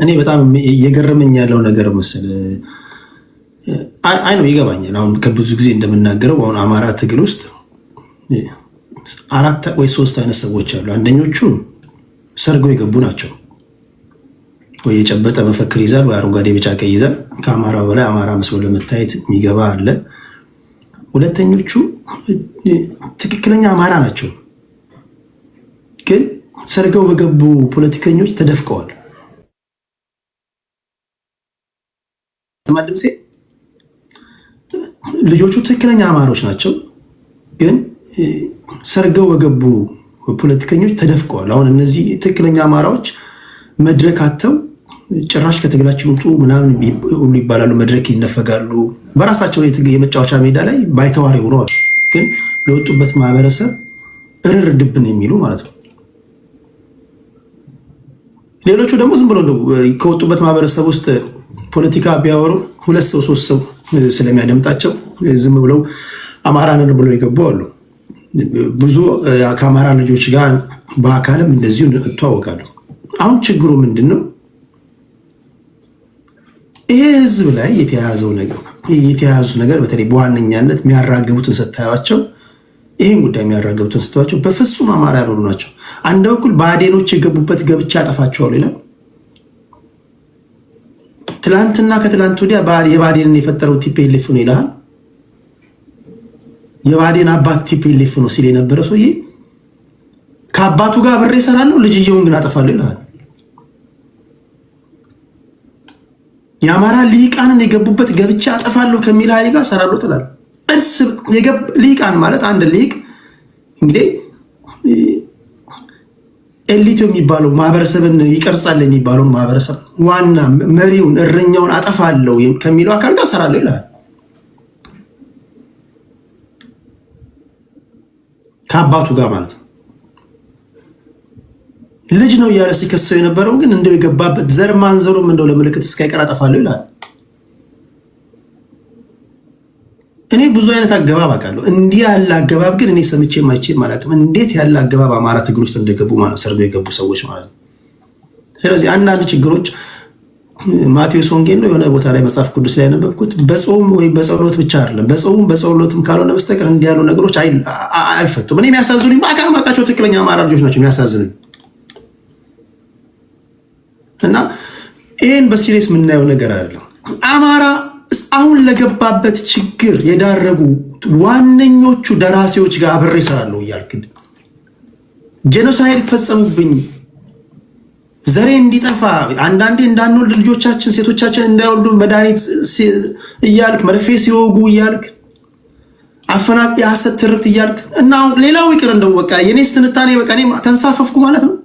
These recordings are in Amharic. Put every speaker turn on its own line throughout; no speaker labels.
እኔ በጣም እየገረመኝ ያለው ነገር መሰለ አይ ነው ይገባኛል። አሁን ከብዙ ጊዜ እንደምናገረው አሁን አማራ ትግል ውስጥ አራት ወይ ሶስት አይነት ሰዎች አሉ። አንደኞቹ ሰርገው የገቡ ናቸው። ወይ የጨበጠ መፈክር ይዛል፣ ወይ አረንጓዴ ቢጫ ቀይ ይዛል። ከአማራው በላይ አማራ መስሎ ለመታየት የሚገባ አለ። ሁለተኞቹ ትክክለኛ አማራ ናቸው፣ ግን ሰርገው በገቡ ፖለቲከኞች ተደፍቀዋል። ማድምሴ ልጆቹ ትክክለኛ አማሮች ናቸው፣ ግን ሰርገው በገቡ ፖለቲከኞች ተደፍቀዋል። አሁን እነዚህ ትክክለኛ አማራዎች መድረክ አተው ጭራሽ ከትግላችን ውጡ ምናምን ሁሉ ይባላሉ። መድረክ ይነፈጋሉ። በራሳቸው የመጫወቻ ሜዳ ላይ ባይተዋር ሆነዋል፣ ግን ለወጡበት ማህበረሰብ እርር ድብን የሚሉ ማለት ነው። ሌሎቹ ደግሞ ዝም ብሎ ከወጡበት ማህበረሰብ ውስጥ ፖለቲካ ቢያወሩ ሁለት ሰው ሶስት ሰው ስለሚያደምጣቸው ዝም ብለው አማራንን ብለው የገቡ አሉ። ብዙ ከአማራ ልጆች ጋር በአካልም እንደዚሁ እተዋወቃለሁ። አሁን ችግሩ ምንድን ነው? ይሄ ህዝብ ላይ የተያያዙት ነገር በተለይ በዋነኛነት የሚያራግቡትን ስታዩቸው፣ ይህን ጉዳይ የሚያራግቡትን ስታዩቸው በፍጹም አማራ ያልሆኑ ናቸው። አንድ በኩል ብአዴኖች የገቡበት ገብቻ ያጠፋቸዋል ይላል። ትላንትና ከትላንት ወዲያ የብአዴንን የፈጠረው ቲፒኤልኤፍ ነው ይልሃል። የብአዴን አባት ቲፒኤልኤፍ ነው ሲል የነበረ ሰውዬ ከአባቱ ጋር ብሬ እሰራለሁ ልጅየውን ግን አጠፋለሁ ይልሃል። የአማራ ሊቃንን የገቡበት ገብቻ አጠፋለሁ ከሚል ኃይል ጋር እሰራለሁ ትላለህ። ሊቃን ማለት አንድ ሊቅ እንግዲህ ኤሊት የሚባለው ማህበረሰብን ይቀርጻል የሚባለውን ማህበረሰብ ዋና መሪውን እረኛውን አጠፋለሁ ከሚለው አካል ጋር እሰራለሁ ይላል። ከአባቱ ጋር ማለት ነው። ልጅ ነው እያለ ሲከሰው የነበረው ግን እንደው የገባበት ዘር ማንዘሩም እንደው ለምልክት እስካይቀር አጠፋለሁ ይላል። እኔ ብዙ አይነት አገባብ አውቃለሁ። እንዲህ ያለ አገባብ ግን እኔ ሰምቼ ማይቼ ማለት ነው። እንዴት ያለ አገባብ አማራ ትግል ውስጥ እንደገቡ ማለት ሰርገው የገቡ ሰዎች ማለት ነው። ስለዚህ አንዳንድ ችግሮች ማቴዎስ ወንጌል ነው የሆነ ቦታ ላይ መጽሐፍ ቅዱስ ላይ ያነበብኩት በጾም ወይ በጸሎት ብቻ አይደለም፣ በጾም በጸሎትም ካልሆነ በስተቀር እንዲህ ያሉ ነገሮች አይፈቱም። እኔ የሚያሳዝኑኝ በአካል ማውቃቸው ትክክለኛ አማራ ልጆች ናቸው የሚያሳዝኑኝ። እና ይህን በሲሪየስ የምናየው ነገር አይደለም። አማራ አሁን ለገባበት ችግር የዳረጉ ዋነኞቹ ደራሲዎች ጋር አብሬ እሰራለሁ እያልክ ጄኖሳይድ ፈጸሙብኝ፣ ዘሬ እንዲጠፋ፣ አንዳንዴ እንዳንወልድ ልጆቻችን ሴቶቻችን እንዳይወልዱ መድኃኒት እያልክ መርፌ ሲወጉ እያልክ አፈናቅ የሐሰት ትርክት እያልክ እና ሌላው ይቅር እንደው በቃ የኔስ ትንታኔ በቃ እኔ ተንሳፈፍኩ ማለት ነው።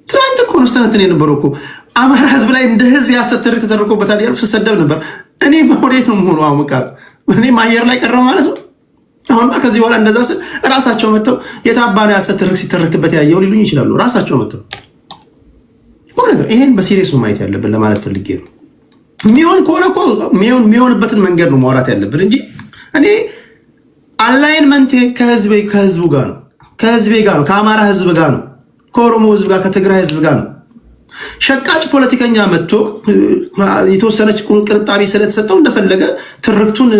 ትናንት እኮ ነው ስተነትን የነበረው እኮ አማራ ህዝብ ላይ እንደ ህዝብ የሐሰት ትርክት ተደርጎበታል እያልኩ ስሰደብ ነበር። እኔ ወዴት ነው የምሆነው? አሁን በቃ እኔም አየር ላይ ቀረው ማለት ነው። አሁንማ ከዚህ በኋላ እንደዛ ስል ራሳቸው መጥተው የታባነ የሐሰት ትርክት ሲተረክበት ያየው ሊሉኝ ይችላሉ። ራሳቸው መጥተው ነገር ይሄን በሲሪየስ ነው ማየት ያለብን ለማለት ፈልጌ ነው። የሚሆን ከሆነ እኮ የሚሆንበትን መንገድ ነው ማውራት ያለብን እንጂ እኔ አላይንመንቴ ከህዝቡ ጋር ነው፣ ከህዝቤ ጋር ነው፣ ከአማራ ህዝብ ጋር ነው፣ ከኦሮሞ ህዝብ ጋር፣ ከትግራይ ህዝብ ጋር ነው። ሸቃጭ ፖለቲከኛ መጥቶ የተወሰነች ቅንጣቢ ስለተሰጠው እንደፈለገ ትርክቱን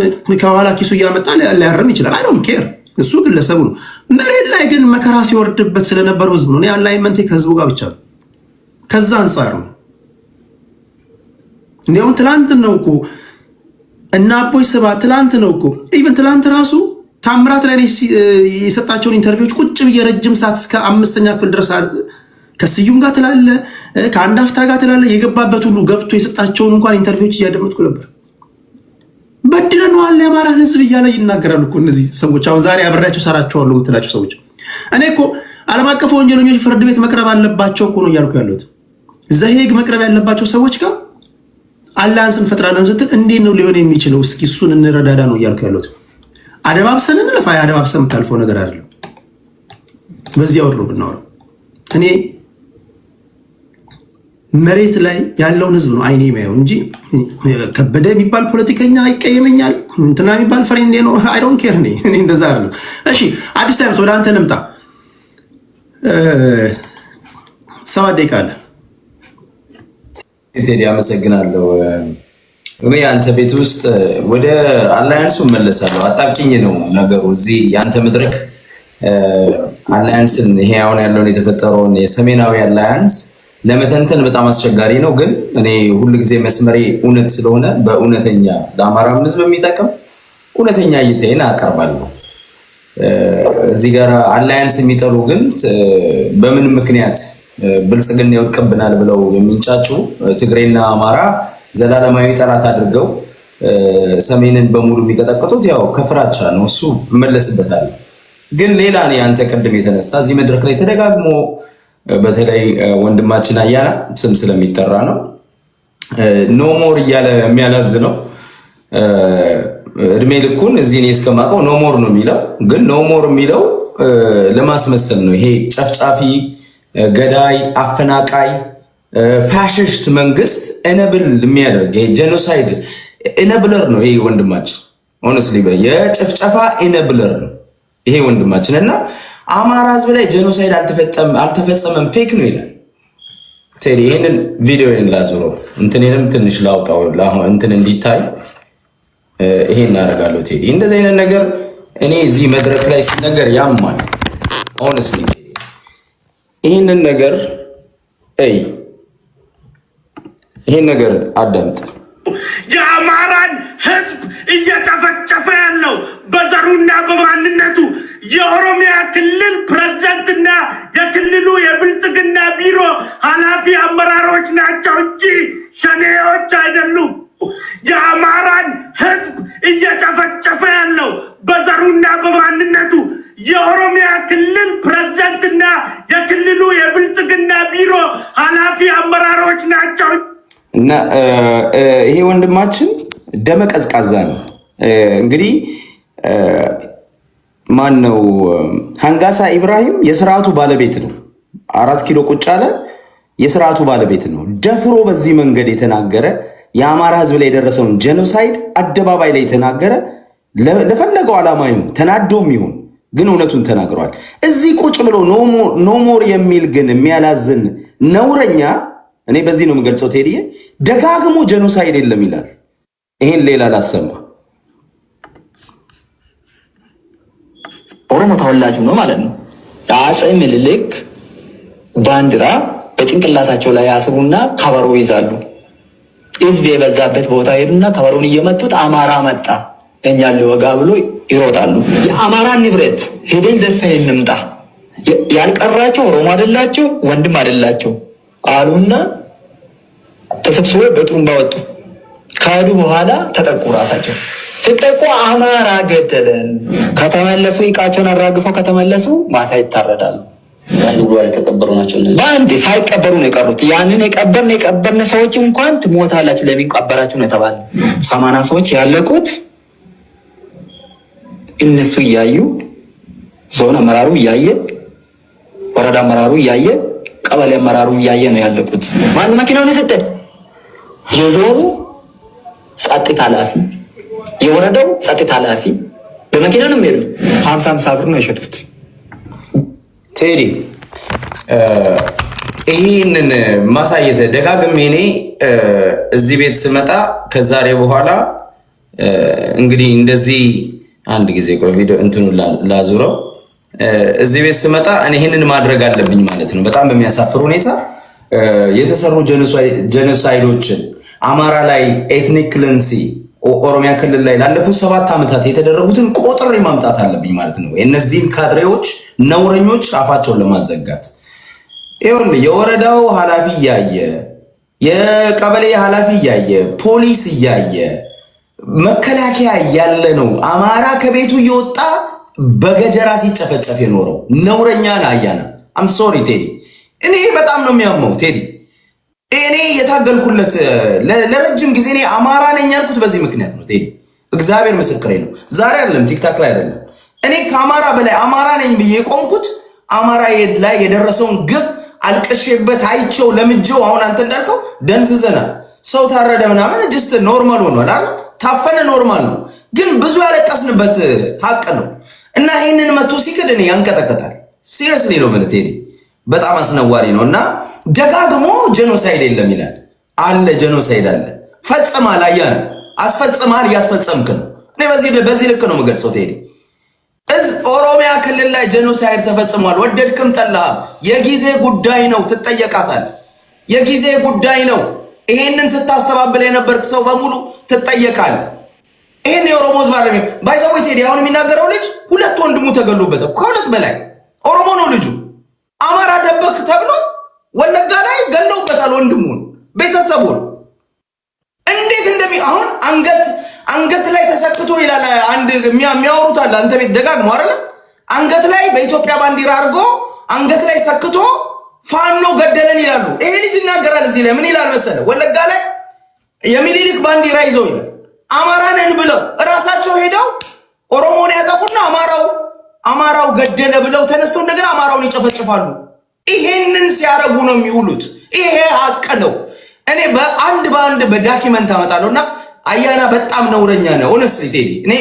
ከኋላ ኪሱ እያመጣ ሊያርም ይችላል። አይ ዶንት ኬር፣ እሱ ግለሰቡ ነው። መሬት ላይ ግን መከራ ሲወርድበት ስለነበረው ህዝብ ነው። እኔ አላይንመንቴ ከህዝቡ ጋር ብቻ ነው። ከዛ አንጻር ነው። እንዲያውም ትላንት ነው እኮ እና አቦይ ስብሃት ትላንት ነው እኮ ኢቨን ትላንት ራሱ ታምራት ላይ የሰጣቸውን ኢንተርቪዎች ቁጭ ብዬ ረጅም ሰዓት እስከ 5ኛ ክፍል ድረስ ከስዩም ጋር ትላለ፣ ከአንድ አፍታ ጋር ትላለ፣ የገባበት ሁሉ ገብቶ የሰጣቸውን እንኳን ኢንተርቪዎች እያደመጥኩ ነበር። በድለነዋል የአማራን ህዝብ እያለ ይናገራሉ እኮ እነዚህ ሰዎች። አሁን ዛሬ አብሬያቸው ሰራቸዋለሁ የምትላቸው ሰዎች እኔ እኮ ዓለም አቀፍ ወንጀለኞች ፍርድ ቤት መቅረብ አለባቸው እኮ ነው እያልኩ ያለሁት። ዘሄግ መቅረብ ያለባቸው ሰዎች ጋር አላህን እንፈጥራለን ስትል እንዴት ነው ሊሆን የሚችለው? እስኪ እሱን እንረዳዳ ነው እያልኩ ያለሁት። አደባብሰን እንለፋ። አደባብሰን የምታልፈው ነገር አይደለም። በዚህ አውድ ነው ብናወራው። እኔ መሬት ላይ ያለውን ህዝብ ነው አይኔ የሚያየው እንጂ ከበደ የሚባል ፖለቲከኛ ይቀየመኛል፣ እንትና የሚባል ፍሬንዴ ነው አይ ዶንት ኬር። እኔ እንደዛ አይደለም። እሺ አዲስ ታይምስ ወደ አንተ ልምጣ። 7 ደቂቃ አለ።
ቴዲ አመሰግናለሁ። እኔ አንተ ቤት ውስጥ ወደ አላያንሱ መለሳለሁ። አጣብቂኝ ነው ነገሩ። እዚህ ያንተ መድረክ አላያንስን ይሄ አሁን ያለውን የተፈጠረውን የሰሜናዊ አላያንስ ለመተንተን በጣም አስቸጋሪ ነው። ግን እኔ ሁልጊዜ መስመሬ እውነት ስለሆነ በእውነተኛ ለአማራ ሕዝብ የሚጠቅም እውነተኛ እይታዬን አቀርባለሁ። እዚህ ጋር አላያንስ የሚጠሉ ግን በምን ምክንያት ብልጽግና ይወድቅብናል ብለው የሚንጫጩ ትግሬና አማራ ዘላለማዊ ጠላት አድርገው ሰሜንን በሙሉ የሚቀጠቅጡት ያው ከፍራቻ ነው። እሱ እመለስበታለሁ። ግን ሌላ ነው አንተ ቅድም የተነሳ እዚህ መድረክ ላይ ተደጋግሞ በተለይ ወንድማችን አያና ስም ስለሚጠራ ነው ኖ ሞር እያለ የሚያላዝ ነው። እድሜ ልኩን እዚህ እኔ እስከማውቀው ኖ ሞር ነው የሚለው። ግን ኖ ሞር የሚለው ለማስመሰል ነው። ይሄ ጨፍጫፊ፣ ገዳይ፣ አፈናቃይ ፋሽስት መንግስት ኤነብል የሚያደርግ ጄኖሳይድ ኤነብለር ነው ይሄ ወንድማችን። ሆነስሊ የጭፍጨፋ ኤነብለር ነው ይሄ ወንድማችን እና አማራ ህዝብ ላይ ጄኖሳይድ አልተፈጸመም ፌክ ነው ይላል። ቴዲ ይሄንን ቪዲዮን ላዙረው እንትኔንም ትንሽ ላውጣው እንትን እንዲታይ ይሄን እናደርጋለሁ። ቴዲ እንደዚህ አይነት ነገር እኔ እዚህ መድረክ ላይ ሲነገር ያማል። ሆነስሊ ይሄንን ነገር ይሄን ነገር አዳምጥ።
የአማራን ህዝብ እየጨፈጨፈ ያለው በዘሩና በማንነቱ የኦሮሚያ ክልል ፕሬዝዳንትና የክልሉ የብልጽግና ቢሮ ኃላፊ አመራሮች ናቸው እንጂ ሸኔዎች አይደሉም። የአማራን ህዝብ እየጨፈጨፈ ያለው በዘሩና በማንነቱ የኦሮሚያ ክልል ፕሬዝዳንትና የክልሉ የብልጽግና ቢሮ ኃላፊ አመራሮች ናቸው።
እና ይሄ ወንድማችን ደመ ቀዝቃዛ ነው። እንግዲህ ማን ነው ሃንጋሳ ኢብራሂም የስርዓቱ ባለቤት ነው። 4 ኪሎ ቁጭ አለ የስርዓቱ ባለቤት ነው። ደፍሮ በዚህ መንገድ የተናገረ የአማራ ህዝብ ላይ የደረሰውን ጄኖሳይድ አደባባይ ላይ የተናገረ ለፈለገው ዓላማ ይሁን ተናዶም ይሁን ግን እውነቱን ተናግሯል። እዚህ ቁጭ ብሎ ኖሞር የሚል ግን የሚያላዝን ነውረኛ እኔ በዚህ ነው የምገልጸው። ቴዲዬ ደጋግሞ ጄኖሳይድ የለም ይላል። ይሄን ሌላ ላሰማ።
ኦሮሞ ተወላጁ ነው ማለት ነው። የአፄ ምኒልክ ባንዲራ በጭንቅላታቸው ላይ ያስቡና ከበሮ ይዛሉ። ህዝብ የበዛበት ቦታ ሄዱና ከበሮን እየመቱት አማራ መጣ እኛን ሊወጋ ብሎ ይሮጣሉ። የአማራ ንብረት ሄደን ዘርፈን እንምጣ ያልቀራቸው ኦሮሞ አይደላቸው ወንድም አይደላቸው አሉና ተሰብስቦ በጥሩምባ ወጡ። ካዱ በኋላ ተጠቁ። ራሳቸው ሲጠቁ አማራ ገደለን ከተመለሱ እቃቸውን አራግፈው ከተመለሱ ማታ ይታረዳሉ።
አንድ ጉባኤ የተቀበሩ ናቸው። እነዚህ
በአንድ ሳይቀበሩ ነው የቀሩት። ያንን የቀበርን ሰዎች እንኳን ትሞታላችሁ ለምን ቀበራችሁ ነው የተባለ። 80 ሰዎች ያለቁት እነሱ እያዩ ዞን አመራሩ እያየ ወረዳ አመራሩ እያየ ቀበሌ አመራሩ እያየ ነው ያለቁት። ማን መኪናውን የሰጠ? የዞኑ ጸጥታ ኃላፊ፣ የወረዳው ጸጥታ ኃላፊ በመኪና ነው የሚሄዱ። 50 ብር ነው የሸጡት።
ቴዲ ይህንን ማሳየት ደጋግሜ እኔ እዚህ ቤት ስመጣ ከዛሬ በኋላ እንግዲህ እንደዚህ አንድ ጊዜ ቆይ ቪዲዮ እንትኑ ላዙረው። እዚህ ቤት ስመጣ እኔ ይህንን ማድረግ አለብኝ ማለት ነው። በጣም በሚያሳፍር ሁኔታ የተሰሩ ጄኖሳይዶችን አማራ ላይ ኤትኒክ ክለንሲ ኦሮሚያ ክልል ላይ ላለፉት 7 ዓመታት የተደረጉትን ቆጥሬ ማምጣት አለብኝ ማለት ነው። እነዚህን ካድሬዎች ነውረኞች አፋቸውን ለማዘጋት ይኸውልህ የወረዳው ኃላፊ እያየ የቀበሌ ኃላፊ እያየ ፖሊስ እያየ መከላከያ እያለ ነው አማራ ከቤቱ እየወጣ በገጀራ ሲጨፈጨፍ የኖረው ነውረኛ ነው። አያና አም ሶሪ ቴዲ፣ እኔ በጣም ነው የሚያመው ቴዲ። እኔ የታገልኩለት ለረጅም ጊዜ እኔ አማራ ነኝ ያልኩት በዚህ ምክንያት ነው ቴዲ። እግዚአብሔር ምስክሬ ነው። ዛሬ አይደለም ቲክታክ ላይ አይደለም። እኔ ከአማራ በላይ አማራ ነኝ ብዬ የቆምኩት አማራ ላይ የደረሰውን ግፍ አልቀሼበት አይቼው ለምጄው። አሁን አንተ እንዳልከው ደንዝዘናል። ሰው ታረደ ምናምን ጅስት ኖርማል ሆኗል አይደል? ታፈነ ኖርማል ነው። ግን ብዙ ያለቀስንበት ሀቅ ነው እና ይህንን መቶ ሲክድ እኔ ያንቀጠቀጣል። ሲሪየስሊ ነው ማለት ቴዲ፣ በጣም አስነዋሪ ነው። እና ደጋግሞ ጄኖሳይድ የለም ይላል። አለ ጄኖሳይድ አለ። ፈጽማል፣ አያነ አስፈጽማል፣ እያስፈጸምክ ነው። እኔ በዚህ ልክ ነው የምገልጸው። ቴዲ ኦሮሚያ ክልል ላይ ጄኖሳይድ ተፈጽሟል። ወደድክም ጠላህም የጊዜ ጉዳይ ነው። ትጠየቃታለህ። የጊዜ ጉዳይ ነው። ይሄንን ስታስተባብል የነበርክ ሰው በሙሉ ትጠየቃለህ። ይሄን የኦሮሞ ህዝብ አለ ባይዘው ቴዲ አሁን የሚናገረው ልጅ 2 ወንድሙ ተገሉበታል። ከ2 በላይ ኦሮሞ ነው ልጁ። አማራ ደበክ ተብሎ ወለጋ ላይ ገለውበታል ወንድሙን፣ ቤተሰቡን። እንዴት አሁን አንገት ላይ ተሰክቶ ይላል አንድ የሚያወሩት አለ። አንተ ቤት ደጋግሞ አይደል? አንገት ላይ በኢትዮጵያ ባንዲራ አድርጎ አንገት ላይ ሰክቶ ፋኖ ገደለን ይላሉ። ይሄ ልጅ ይናገራል። እዚህ ላይ ምን ይላል መሰለ? ወለጋ ላይ የሚኒሊክ ባንዲራ ይዘው ይላል አማራ ነን ብለው እራሳቸው ሄደው ኦሮሞን ያጠቁና አማራው ገደለ ብለው ተነስተው እንደገና አማራውን ይጨፈጭፋሉ። ይሄንን ሲያረጉ ነው የሚውሉት። ይሄ ሀቅ ነው። እኔ በአንድ በዳኪመንት አመጣለሁና አያና በጣም ነውረኛ ነው። ሆነስሊ ቴዲ እኔ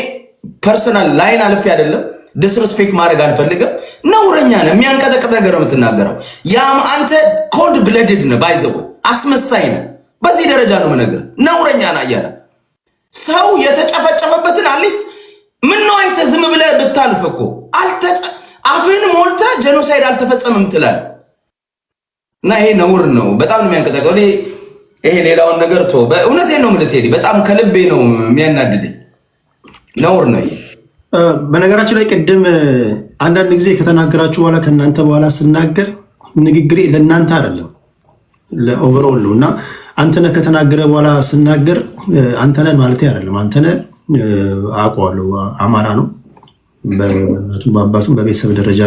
ፐርሰናል ላይን አልፌ አይደለም ዲስሪስፔክት ማድረግ አልፈልግም። ነውረኛ ነው። የሚያንቀጠቅጥ ነገር ነው የምትናገረው። ያም አንተ ኮልድ ብለድድ ነው፣ ባይዘው አስመሳይ ነው። በዚህ ደረጃ ነው የምነግርህ። ነውረኛ ነው አያና። ሰው የተጨፈጨፈበትን አትሊስት ምን ነው አይተ ዝም ብለህ ብታልፍ እኮ አፍህን ሞልተህ ጄኖሳይድ አልተፈጸመም ትላለህ። እና ይሄ ነውር ነው። በጣም ነው የሚያንቀጠቅጠው። ይሄ ሌላውን ነገር ተው። በእውነቴን ነው የምልህ ቴዲ፣ በጣም ከልቤ ነው የሚያናድደኝ። ነውር ነው ይሄ።
በነገራችን ላይ ቅድም አንዳንድ ጊዜ ከተናገራችሁ በኋላ ከእናንተ በኋላ ስናገር ንግግሬ ለእናንተ አይደለም ለኦቨርኦል ነው። እና አንተነህ ከተናገረ በኋላ ስናገር አንተነህ ማለት አይደለም። አንተነህ አውቀዋለሁ፣ አማራ ነው፣ በእናቱም በአባቱም በቤተሰብ ደረጃ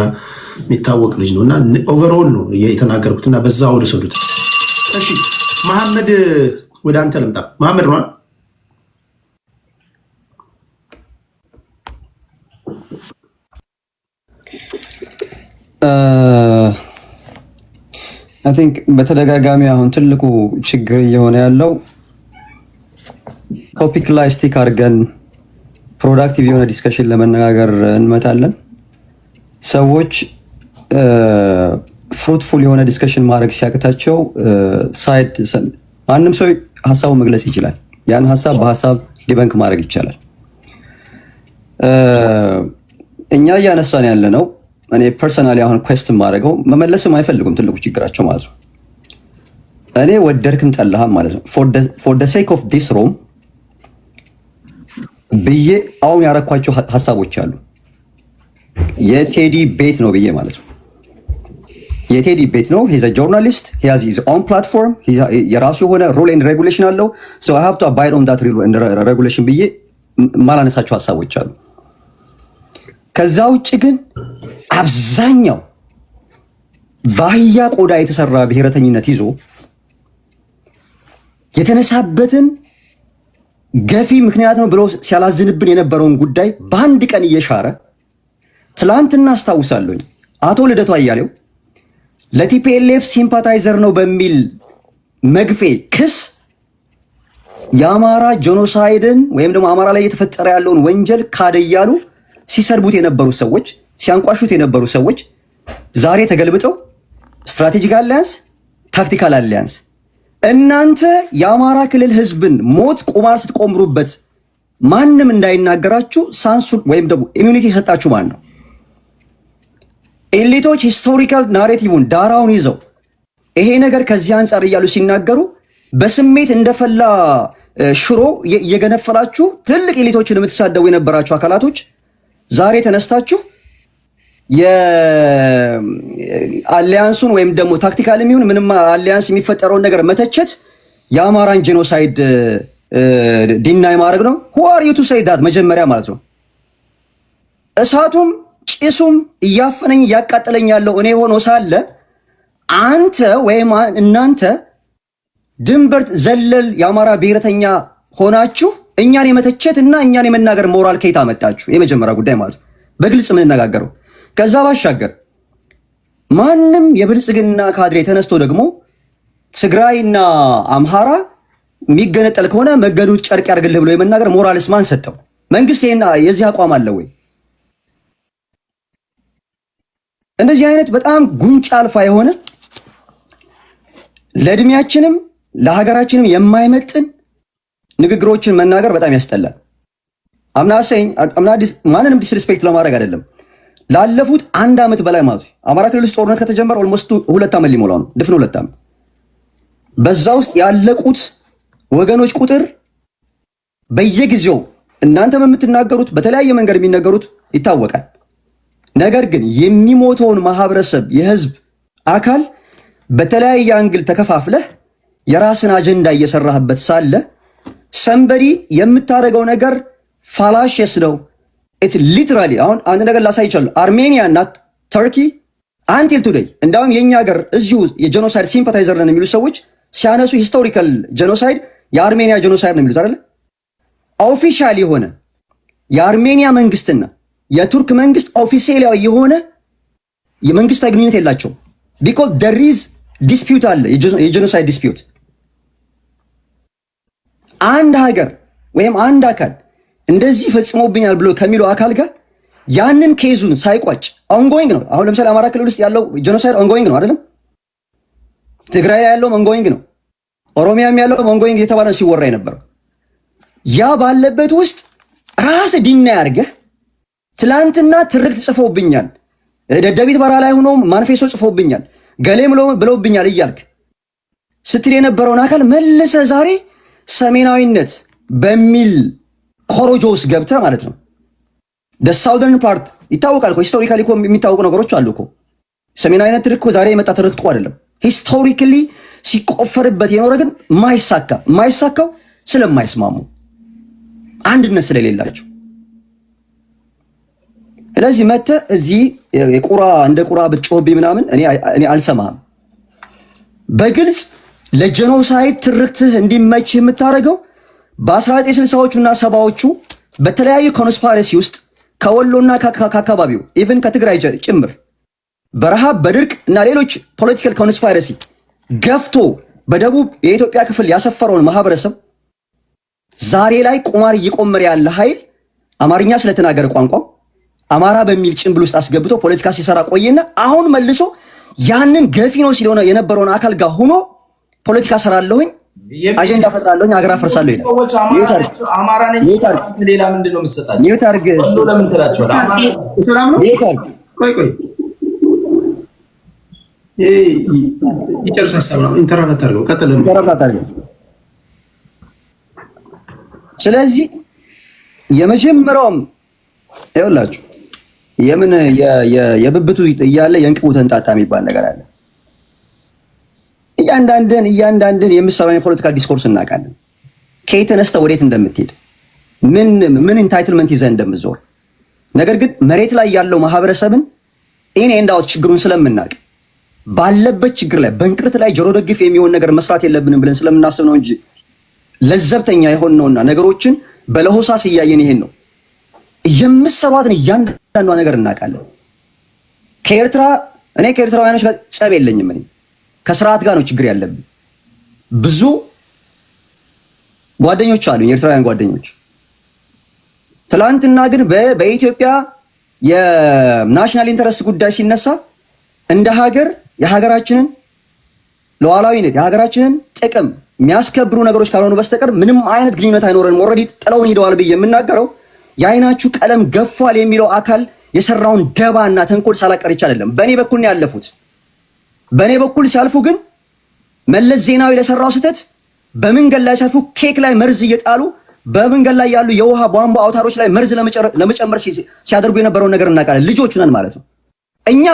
የሚታወቅ ልጅ ነው። እና ኦቨርኦል ነው የተናገርኩት እና በዛ ወደ ሰዱት። እሺ መሐመድ ወደ አንተ ልምጣ። መሐመድ ነው
አይ ቲንክ በተደጋጋሚ አሁን ትልቁ ችግር እየሆነ ያለው ቶፒክ ላይ ስቲክ አድርገን ፕሮዳክቲቭ የሆነ ዲስከሽን ለመነጋገር እንመጣለን። ሰዎች ፍሩትፉል የሆነ ዲስከሽን ማድረግ ሲያቅታቸው ሳይድ ማንም ሰው ሀሳቡ መግለጽ ይችላል። ያን ሀሳብ በሀሳብ ዲበንክ ማድረግ ይቻላል። እኛ እያነሳን ያለ ነው። እኔ ፐርሰናሊ አሁን ኩዌስትን ማድረገው መመለስም አይፈልጉም። ትልቁ ችግራቸው ማለት ነው እኔ ወደድክም ጠላህም ማለት ነው ፎር ደ ሴክ ኦፍ ዲስ ሮም ብዬ አሁን ያረኳቸው ሀሳቦች አሉ። የቴዲ ቤት ነው ብዬ ማለት ነው። የቴዲ ቤት ነው። ሂዝ አ ጆርናሊስት፣ ሂ ሃዝ ሂዝ ኦን ፕላትፎርም፣ የራሱ የሆነ ሩል ኤንድ ሬጉሌሽን አለው። ሶ አይ ሃቭ ቱ አባይድ ኦን ዳት ሩል ኤንድ ሬጉሌሽን ብዬ ማላነሳቸው ሀሳቦች አሉ። ከዛ ውጭ ግን አብዛኛው በአህያ ቆዳ የተሰራ ብሔረተኝነት ይዞ የተነሳበትን ገፊ ምክንያት ነው ብሎ ሲያላዝንብን የነበረውን ጉዳይ በአንድ ቀን እየሻረ ትላንትና አስታውሳለሁኝ አቶ ልደቱ አያሌው ለቲፒኤልኤፍ ሲምፓታይዘር ነው በሚል መግፌ ክስ የአማራ ጄኖሳይድን ወይም ደግሞ አማራ ላይ የተፈጠረ ያለውን ወንጀል ካደ እያሉ ሲሰድቡት የነበሩ ሰዎች፣ ሲያንቋሹት የነበሩ ሰዎች ዛሬ ተገልብጠው ስትራቴጂክ አሊያንስ፣ ታክቲካል አሊያንስ። እናንተ የአማራ ክልል ህዝብን ሞት ቁማር ስትቆምሩበት ማንም እንዳይናገራችሁ ሳንሱር ወይም ደግሞ ኢሚዩኒቲ የሰጣችሁ ማን ነው? ኤሊቶች ሂስቶሪካል ናሬቲቭን ዳራውን ይዘው ይሄ ነገር ከዚህ አንጻር እያሉ ሲናገሩ በስሜት እንደፈላ ሽሮ እየገነፈላችሁ ትልልቅ ኤሊቶችን የምትሳደቡ የነበራችሁ አካላቶች ዛሬ ተነስታችሁ የአሊያንሱን ወይም ደግሞ ታክቲካል የሚሆን ምንም አሊያንስ የሚፈጠረውን ነገር መተቸት የአማራን ጄኖሳይድ ዲናይ ማድረግ ነው። who are you to say that? መጀመሪያ ማለት ነው እሳቱም ጭሱም እያፈነኝ እያቃጠለኝ ያለው እኔ ሆኖ ሳለ አንተ ወይም እናንተ ድንበር ዘለል የአማራ ብሔረተኛ ሆናችሁ እኛን የመተቸት እና እኛን የመናገር ሞራል ከየት አመጣችሁ? የመጀመሪያ ጉዳይ ማለት ነው በግልጽ የምንነጋገረው። ከዛ ባሻገር ማንም የብልጽግና ካድሬ ተነስቶ ደግሞ ትግራይና አምሃራ የሚገነጠል ከሆነ መገዱ ጨርቅ ያርግልህ ብሎ የመናገር ሞራልስ ማን ሰጠው? መንግስት የዚህ አቋም አለ ወይ? እንደዚህ አይነት በጣም ጉንጭ አልፋ የሆነ ለእድሜያችንም ለሀገራችንም የማይመጥን ንግግሮችን መናገር በጣም ያስጠላል። ማንንም ዲስሪስፔክት ለማድረግ አይደለም። ላለፉት 1 ዓመት በላይ ማለት አማራ ክልል ውስጥ ጦርነት ከተጀመረ ኦልሞስት 2 ዓመት ሊሞላው ነው፣ ድፍን 2 ዓመት። በዛ ውስጥ ያለቁት ወገኖች ቁጥር በየጊዜው እናንተም የምትናገሩት በተለያየ መንገድ የሚነገሩት ይታወቃል። ነገር ግን የሚሞተውን ማህበረሰብ የህዝብ አካል በተለያየ አንግል ተከፋፍለህ የራስን አጀንዳ እየሰራህበት ሳለ ሰንበዲ የምታደርገው ነገር ፋላሽየስ ነው። ኢት ሊትራሊ አሁን አንድ ነገር ላሳይ ይችላል። አርሜኒያ እና ተርኪ አንቲል ቱዴይ እንዳውም የኛ ሀገር እዚሁ የጄኖሳይድ ሲምፓታይዘር ነን የሚሉ ሰዎች ሲያነሱ ሂስቶሪካል ጄኖሳይድ የአርሜኒያ ጄኖሳይድ ነው የሚሉት አይደል? ኦፊሻል የሆነ የአርሜኒያ መንግስትና የቱርክ መንግስት ኦፊሴላዊ የሆነ የመንግስታዊ ግንኙነት የላቸውም። ቢኮዝ there is dispute አለ፣ የጄኖሳይድ ዲስፒዩት። አንድ ሀገር ወይም አንድ አካል እንደዚህ ፈጽሞብኛል ብሎ ከሚለው አካል ጋር ያንን ኬዙን ሳይቋጭ ኦንጎይንግ ነው። አሁን ለምሳሌ አማራ ክልል ውስጥ ያለው ጄኖሳይድ ኦንጎይንግ ነው አይደለም? ትግራይ ያለው ኦንጎይንግ ነው። ኦሮሚያም ያለው ኦንጎይንግ የተባለ ሲወራ የነበረው ያ ባለበት ውስጥ ራስ ዲና ያርገህ ትላንትና ትርክት ጽፎብኛል፣ ደደቢት በራ ላይ ሆኖ ማንፌሶ ጽፎብኛል፣ ገሌም ብለውብኛል እያልክ ስትል የነበረውን አካል መልሰ ዛሬ ሰሜናዊነት በሚል ኮሮጆ ውስጥ ገብተህ ማለት ነው። ሳውዘርን ፓርት ይታወቃል እኮ ሂስቶሪካሊ እኮ የሚታወቁ ነገሮች አሉ እኮ። ሰሜናዊነት ትርክ ዛሬ የመጣ ትርክት እኮ አይደለም። ሂስቶሪካሊ ሲቆፈርበት የኖረ ግን ማይሳካው ስለማይስማሙ አንድነት ስለሌላቸው። ስለዚህ መተህ እዚህ እንደ ቁራ ብትጮህብኝ ምናምን እኔ አልሰማህም። በግልጽ ለጄኖሳይድ ትርክትህ እንዲመችህ የምታደርገው በ1960ዎቹ እና 70ዎቹ በተለያዩ ኮንስፓይረሲ ውስጥ ከወሎና ከአካባቢው ኢቭን ከትግራይ ጭምር በረሃብ በድርቅ እና ሌሎች ፖለቲካል ኮንስፓይረሲ ገፍቶ በደቡብ የኢትዮጵያ ክፍል ያሰፈረውን ማህበረሰብ ዛሬ ላይ ቁማር እየቆመረ ያለ ኃይል አማርኛ ስለተናገረ ቋንቋው አማራ በሚል ጭንብል ውስጥ አስገብቶ ፖለቲካ ሲሰራ ቆየና አሁን መልሶ ያንን ገፊ ነው ሲል የነበረውን አካል ጋር ሆኖ ፖለቲካ ሰራለሁኝ፣ አጀንዳ ፈጥራለሁኝ፣ አገር አፈርሳለሁ ይላል።
አማራ ነኝ ሌላ ምንድን ነው የምትሰጣቸው? ለምን ትላቸዋለህ?
ሰላም ነው። ቆይ ይጨርስ ሀሳብ ነው። ኢንተራክት አድርገው ቀጥል።
ስለዚህ የመጀመሪያውም ይኸውላችሁ የምን የብብቱ እያለ የእንቅቡ ተንጣጣ የሚባል ነገር አለ። እያንዳንድን የምትሰራውን የፖለቲካ ዲስኮርስ እናውቃለን። ከየት ተነስተህ ወዴት እንደምትሄድ ምን ኢንታይትልመንት ይዘህ እንደምትዞር። ነገር ግን መሬት ላይ ያለው ማህበረሰብን ኢን ኤንድ አውት ችግሩን ስለምናውቅ ባለበት ችግር ላይ በእንቅርት ላይ ጆሮ ደግፍ የሚሆን ነገር መስራት የለብንም ብለን ስለምናስብ ነው እንጂ ለዘብተኛ የሆነውና ነገሮችን በለሆሳስ እያየን ይሄን ነው የምትሰሯትን እያንዳንዷ ነገር እናውቃለን። እኔ ከኤርትራውያኖች ጋር ጸብ የለኝም። እኔ ከስርዓት ጋር ነው ችግር ያለብኝ። ብዙ ጓደኞች አሉ፣ የኤርትራውያን ጓደኞች። ትላንትና ግን በኢትዮጵያ የናሽናል ኢንተረስት ጉዳይ ሲነሳ እንደ ሀገር የሀገራችንን ሉዓላዊነት የሀገራችንን ጥቅም የሚያስከብሩ ነገሮች ካልሆኑ በስተቀር ምንም አይነት ግንኙነት አይኖረንም። ኦልሬዲ ጥለውን ሄደዋል ብዬ የምናገረው የአይናችሁ ቀለም ገፏል የሚለው አካል የሰራውን ደባና ተንኮል ሳላቀር አይደለም። በእኔ በኩል ነው ያለፉት። በእኔ በኩል ሲያልፉ ግን መለስ ዜናዊ ለሰራው ስህተት በመንገድ ላይ ሲያልፉ ኬክ ላይ መርዝ እየጣሉ በመንገድ ላይ ያሉ የውሃ ቧንቧ አውታሮች ላይ መርዝ ለመጨመር ሲያደርጉ የነበረውን ነገር እናውቃለን። ልጆቹ ነን ማለት ነው። እኛ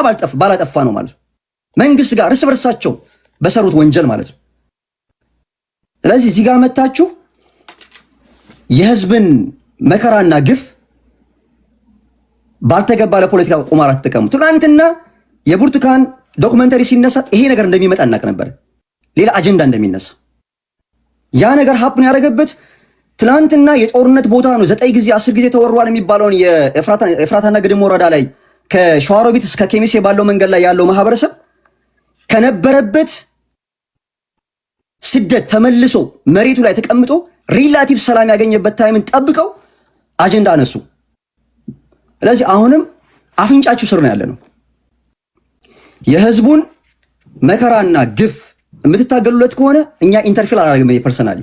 ባላጠፋ ነው ማለት ነው። መንግስት ጋር እርስ በርሳቸው በሰሩት ወንጀል ማለት ነው። ስለዚህ እዚህ ጋር መታችሁ የህዝብን መከራና ግፍ ባልተገባ ለፖለቲካ ቁማር አትጠቀሙ። ትናንትና የብርቱካን ዶክመንተሪ ሲነሳ ይሄ ነገር እንደሚመጣ እናቅ ነበር፣ ሌላ አጀንዳ እንደሚነሳ። ያ ነገር ሀፕን ያደረገበት ትናንትና የጦርነት ቦታ ነው። 9 ጊዜ 10 ጊዜ ተወሯል የሚባለውን የኤፍራታና ግድም ወረዳ ላይ ከሸዋሮቢት እስከ ኬሚሴ ባለው መንገድ ላይ ያለው ማህበረሰብ ከነበረበት ስደት ተመልሶ መሬቱ ላይ ተቀምጦ ሪላቲቭ ሰላም ያገኘበት ታይምን ጠብቀው አጀንዳ አነሱ። ስለዚህ አሁንም አፍንጫችሁ ስር ነው ያለ ነው። የህዝቡን መከራና ግፍ የምትታገሉለት ከሆነ እኛ ኢንተርፌር አላደርግም ፐርሰናሊ።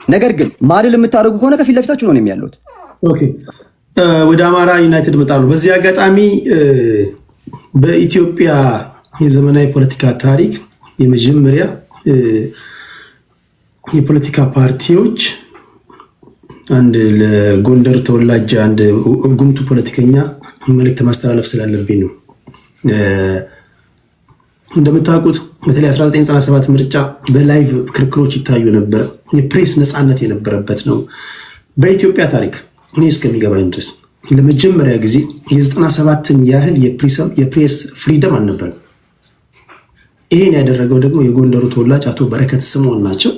ነገር ግን ማድል የምታደርጉ ከሆነ ከፊት ለፊታችሁ ነው የሚያሉት።
ኦኬ ወደ አማራ ዩናይትድ መጣሉ። በዚህ አጋጣሚ በኢትዮጵያ የዘመናዊ ፖለቲካ ታሪክ የመጀመሪያ የፖለቲካ ፓርቲዎች አንድ ለጎንደር ተወላጅ አንድ ጉምቱ ፖለቲከኛ መልእክት ማስተላለፍ ስላለብኝ ነው። እንደምታውቁት በተለይ 1997 ምርጫ በላይቭ ክርክሮች ይታዩ ነበር። የፕሬስ ነፃነት የነበረበት ነው። በኢትዮጵያ ታሪክ እኔ እስከሚገባኝ ድረስ ለመጀመሪያ ጊዜ የ97ን ያህል የፕሬስ ፍሪደም አልነበረም። ይሄን ያደረገው ደግሞ የጎንደሩ ተወላጅ አቶ በረከት ስምዖን ናቸው።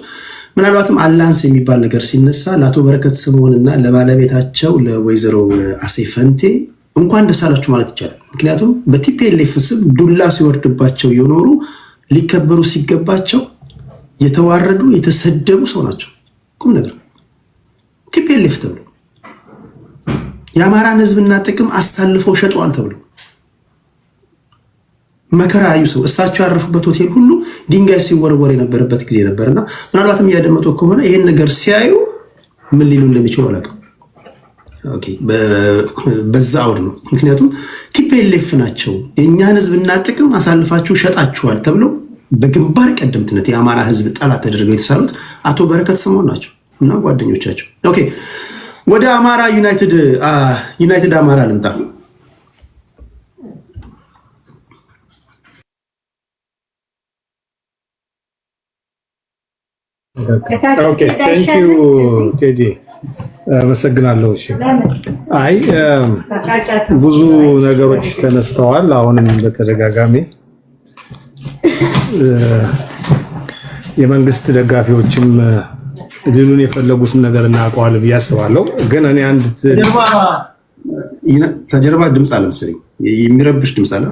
ምናልባትም አላንስ የሚባል ነገር ሲነሳ ለአቶ በረከት ስምዖንና ለባለቤታቸው ለወይዘሮ አሴ ፈንቴ እንኳን ደስ አላችሁ ማለት ይቻላል። ምክንያቱም በቲፒኤልኤፍ ስም ዱላ ሲወርድባቸው የኖሩ ሊከበሩ ሲገባቸው የተዋረዱ የተሰደቡ ሰው ናቸው። ቁም ነገር ቲፒኤልኤፍ ተብሎ የአማራን ሕዝብና ጥቅም አሳልፈው ሸጠዋል ተብሎ መከራ ያዩ ሰው እሳቸው ያረፉበት ሆቴል ሁሉ ድንጋይ ሲወረወር የነበረበት ጊዜ ነበርና ምናልባትም እያደመጡ ከሆነ ይሄን ነገር ሲያዩ ምን ሊሉ እንደሚችሉ አላውቅም። ኦኬ በዛ አውድ ነው። ምክንያቱም ቲፒኤልኤፍ ናቸው የእኛን ሕዝብና ጥቅም አሳልፋችሁ ሸጣችኋል ተብለው በግንባር ቀደምትነት የአማራ ሕዝብ ጠላት ተደርገው የተሳሉት አቶ በረከት ስምዖን ናቸው እና ጓደኞቻቸው። ኦኬ ወደ አማራ ዩናይትድ አማራ ልምጣ።
ኦኬ ቴንክ ዩ ቴዲ አመሰግናለሁ። እሺ አይ ብዙ ነገሮች ተነስተዋል። አሁንም በተደጋጋሚ የመንግስት ደጋፊዎችም ሊሉን የፈለጉትን ነገር እናውቀዋል ብዬ አስባለሁ። ግን እኔ አንድ
ከጀርባ ድምፅ አለ መሰለኝ፣ የሚረብሽ ድምፅ አለ።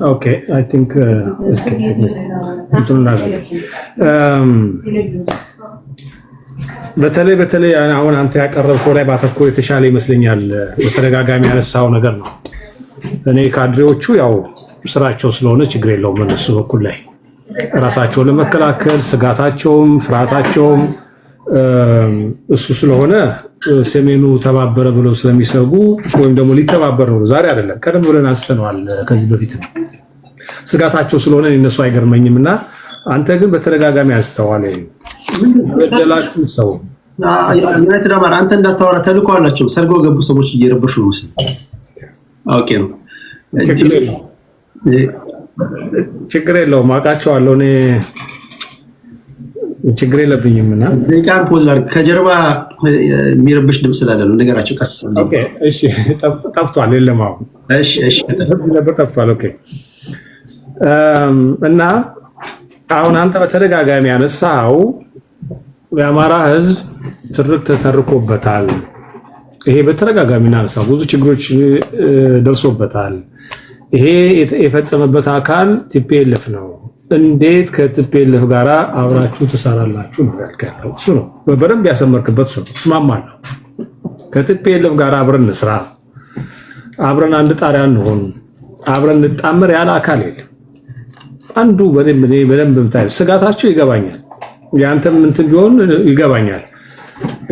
ኦኬ አይ ቲንክ እስኪ በተለይ አሁን አንተ ያቀረብከው ላይ ባተኮር የተሻለ ይመስለኛል። በተደጋጋሚ ያነሳው ነገር ነው። እኔ ካድሬዎቹ ያው ስራቸው ስለሆነ ችግር የለውም እነሱ በኩል ላይ ራሳቸውን ለመከላከል ስጋታቸውም ፍርሃታቸውም እሱ ስለሆነ ሰሜኑ ተባበረ ብለው ስለሚሰጉ ወይም ደግሞ ሊተባበር ነው። ዛሬ አይደለም ቀደም ብለን አንስተነዋል። ከዚህ በፊት ስጋታቸው ስለሆነ እነሱ አይገርመኝም። እና አንተ ግን በተደጋጋሚ አንስተዋል። በደላችሁ ሰው
ዩናይትድ አማራ አንተ እንዳታወራ ተልኮ አላቸው። ሰርጎ ገቡ ሰዎች እየረበሹ ነው መሰለኝ። ኦኬ ነው
ችግር የለውም አውቃቸዋለሁ። እኔ ችግር የለብኝም። እና
ደቂቃን ፖዝ አድርግ። ከጀርባ የሚረብሽ ድምፅ ስላለ ነው ነገራቸው። ቀስ
ኦኬ እሺ ጠፍቷል። የለም አሁን እሺ ነበር ጠፍቷል። ኦኬ እና አሁን አንተ በተደጋጋሚ ያነሳው የአማራ ሕዝብ ትርክት ተተርኮበታል። ይሄ በተደጋጋሚ እናነሳው ብዙ ችግሮች ደርሶበታል። ይሄ የፈጸመበት አካል ቲፒኤልኤፍ ነው። እንዴት ከቲፒኤልኤፍ ጋር አብራችሁ ትሰራላችሁ ነው ያልከው። እሱ ነው በደንብ ያሰመርክበት። እሱ ነው እስማማለሁ። ከቲፒኤልኤፍ ጋር አብረን እንስራ፣ አብረን አንድ ጣሪያ እንሆን፣ አብረን እንጣመር ያለ አካል የለም። አንዱ በደንብ ምታይ ስጋታቸው ይገባኛል። ያንተም እንትን ቢሆን ይገባኛል።